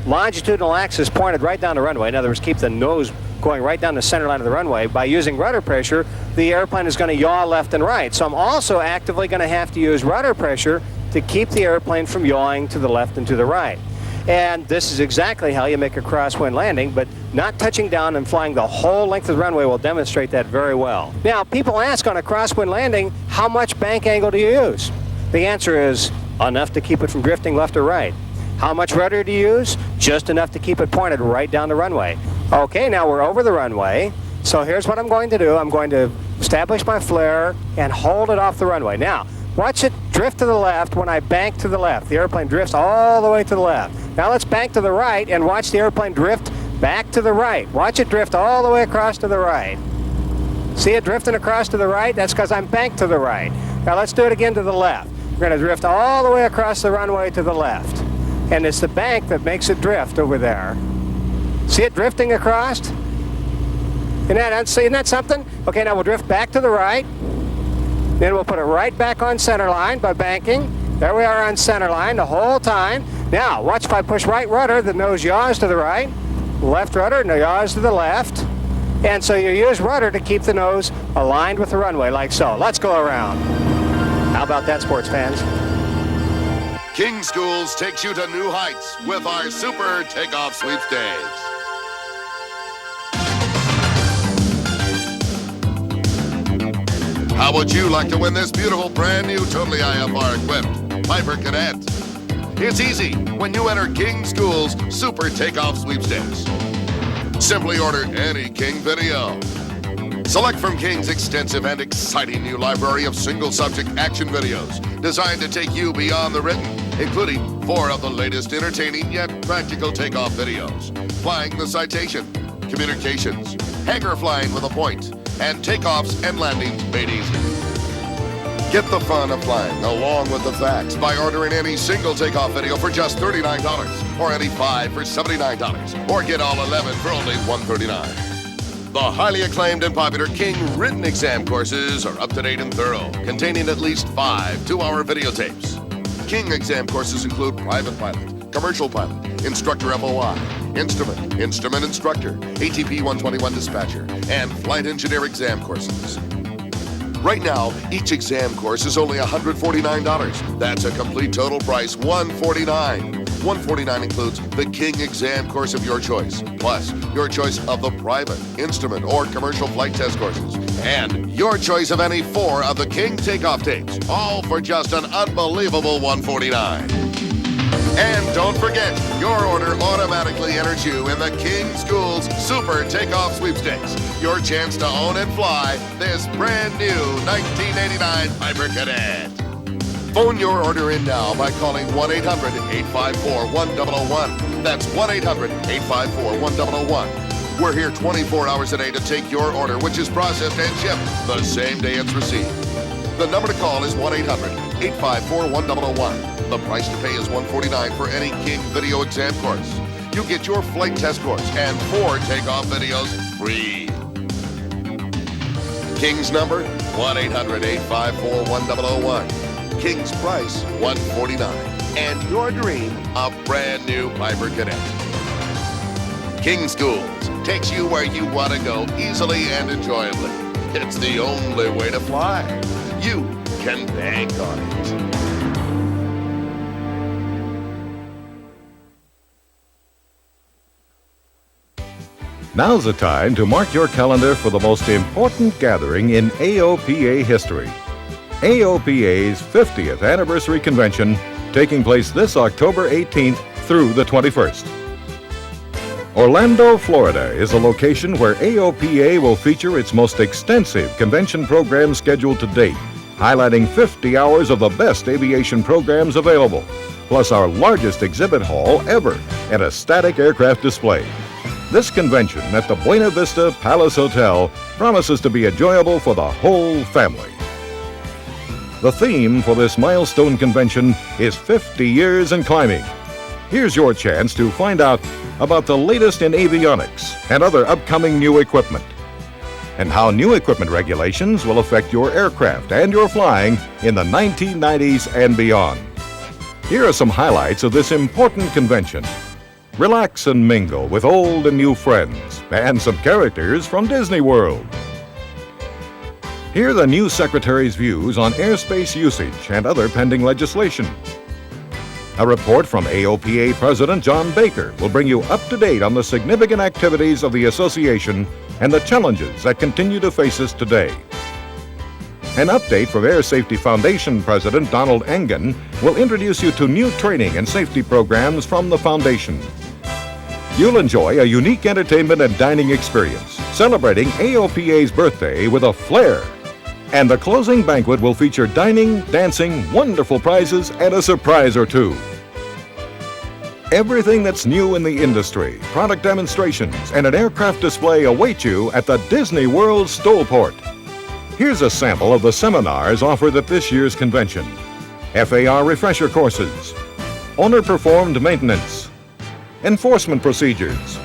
longitudinal axis pointed right down the runway, in other words, keep the nose going right down the center line of the runway, by using rudder pressure, the airplane is going to yaw left and right. So I'm also actively going to have to use rudder pressure to keep the airplane from yawing to the left and to the right. And this is exactly how you make a crosswind landing, but not touching down and flying the whole length of the runway will demonstrate that very well. Now, people ask on a crosswind landing, how much bank angle do you use? The answer is enough to keep it from drifting left or right. How much rudder do you use? Just enough to keep it pointed right down the runway. Okay, now we're over the runway. So here's what I'm going to do. I'm going to establish my flare and hold it off the runway. Now, watch it drift to the left when I bank to the left. The airplane drifts all the way to the left. Now let's bank to the right and watch the airplane drift back to the right. Watch it drift all the way across to the right. See it drifting across to the right? That's because I'm banked to the right. Now let's do it again to the left. We're going to drift all the way across the runway to the left. And it's the bank that makes it drift over there. See it drifting across? Isn't that something? Okay, now we'll drift back to the right. Then we'll put it right back on center line by banking. There we are on center line the whole time. Now, watch if I push right rudder, the nose yaws to the right. Left rudder, no yaws to the left. And so you use rudder to keep the nose aligned with the runway, like so. Let's go around. How about that, sports fans? King Schools takes you to new heights with our Super Takeoff Sweepstakes. How would you like to win this beautiful, brand new, totally IFR equipped Piper Cadet? It's easy when you enter King Schools Super Takeoff Sweepstakes. Simply order any King video. Select from King's extensive and exciting new library of single-subject action videos designed to take you beyond the written, including 4 of the latest entertaining yet practical takeoff videos. Flying the Citation, Communications, Hangar Flying with a Point, and Takeoffs and Landings Made Easy. Get the fun of flying along with the facts by ordering any single takeoff video for just $39 or any 5 for $79 or get all 11 for only $139. The highly acclaimed and popular King written exam courses are up to date and thorough, containing at least 5 2-hour videotapes. King exam courses include private pilot, commercial pilot, instructor FOI, instrument instructor, ATP 121 dispatcher, and flight engineer exam courses. Right now, each exam course is only $149. That's a complete total price, $149. $149 includes the King exam course of your choice, plus your choice of the private, instrument, or commercial flight test courses, and your choice of any 4 of the King takeoff tapes, all for just an unbelievable $149. And don't forget, your order automatically enters you in the King Schools Super Takeoff Sweepstakes. Your chance to own and fly this brand new 1989 Piper Cadet. Phone your order in now by calling 1-800-854-1001. That's 1-800-854-1001. We're here 24 hours a day to take your order, which is processed and shipped the same day it's received. The number to call is 1-800-854-1001. The price to pay is $149 for any King video exam course. You get your flight test course and 4 takeoff videos free. King's number, 1-800-854-1001. King's price, $149. And your dream, a brand new Piper Cadet. King Schools takes you where you want to go easily and enjoyably. It's the only way to fly. You can bank on it. Now's the time to mark your calendar for the most important gathering in AOPA history. AOPA's 50th anniversary convention taking place this October 18th through the 21st. Orlando, Florida is a location where AOPA will feature its most extensive convention program scheduled to date, highlighting 50 hours of the best aviation programs available, plus our largest exhibit hall ever and a static aircraft display. This convention at the Buena Vista Palace Hotel promises to be enjoyable for the whole family. The theme for this milestone convention is 50 years in climbing. Here's your chance to find out about the latest in avionics and other upcoming new equipment, and how new equipment regulations will affect your aircraft and your flying in the 1990s and beyond. Here are some highlights of this important convention. Relax and mingle with old and new friends and some characters from Disney World. Hear the new Secretary's views on airspace usage and other pending legislation. A report from AOPA President John Baker will bring you up to date on the significant activities of the association and the challenges that continue to face us today. An update from Air Safety Foundation President Donald Engen will introduce you to new training and safety programs from the foundation. You'll enjoy a unique entertainment and dining experience, celebrating AOPA's birthday with a flair. And the closing banquet will feature dining, dancing, wonderful prizes, and a surprise or two. Everything that's new in the industry, product demonstrations, and an aircraft display await you at the Disney World Stoleport. Here's a sample of the seminars offered at this year's convention. FAR refresher courses, owner-performed maintenance, enforcement procedures,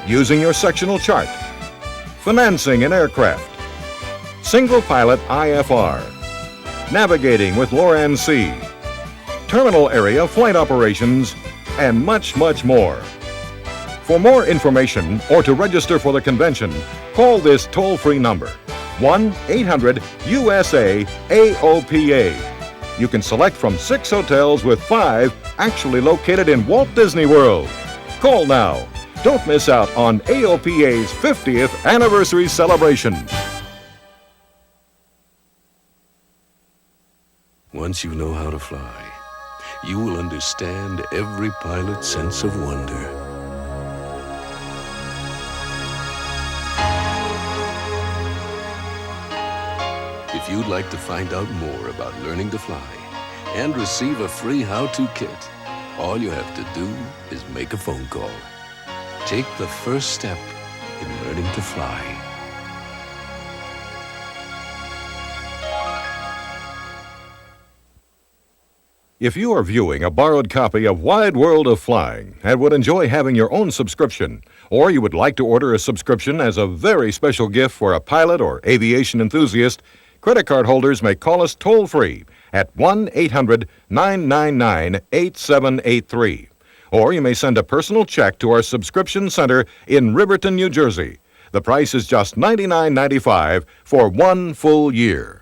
using your sectional chart, financing an aircraft, single pilot IFR, navigating with LORAN-C, terminal area flight operations, and much, much more. For more information or to register for the convention, call this toll-free number, 1-800-USA-AOPA. You can select from 6 hotels with 5 actually located in Walt Disney World. Call now. Don't miss out on AOPA's 50th anniversary celebration. Once you know how to fly, you will understand every pilot's sense of wonder. If you'd like to find out more about learning to fly and receive a free how-to kit, all you have to do is make a phone call. Take the first step in learning to fly. If you are viewing a borrowed copy of Wide World of Flying and would enjoy having your own subscription, or you would like to order a subscription as a very special gift for a pilot or aviation enthusiast, credit card holders may call us toll-free at 1-800-999-8783. Or you may send a personal check to our subscription center in Riverton, New Jersey. The price is just $99.95 for 1 full year.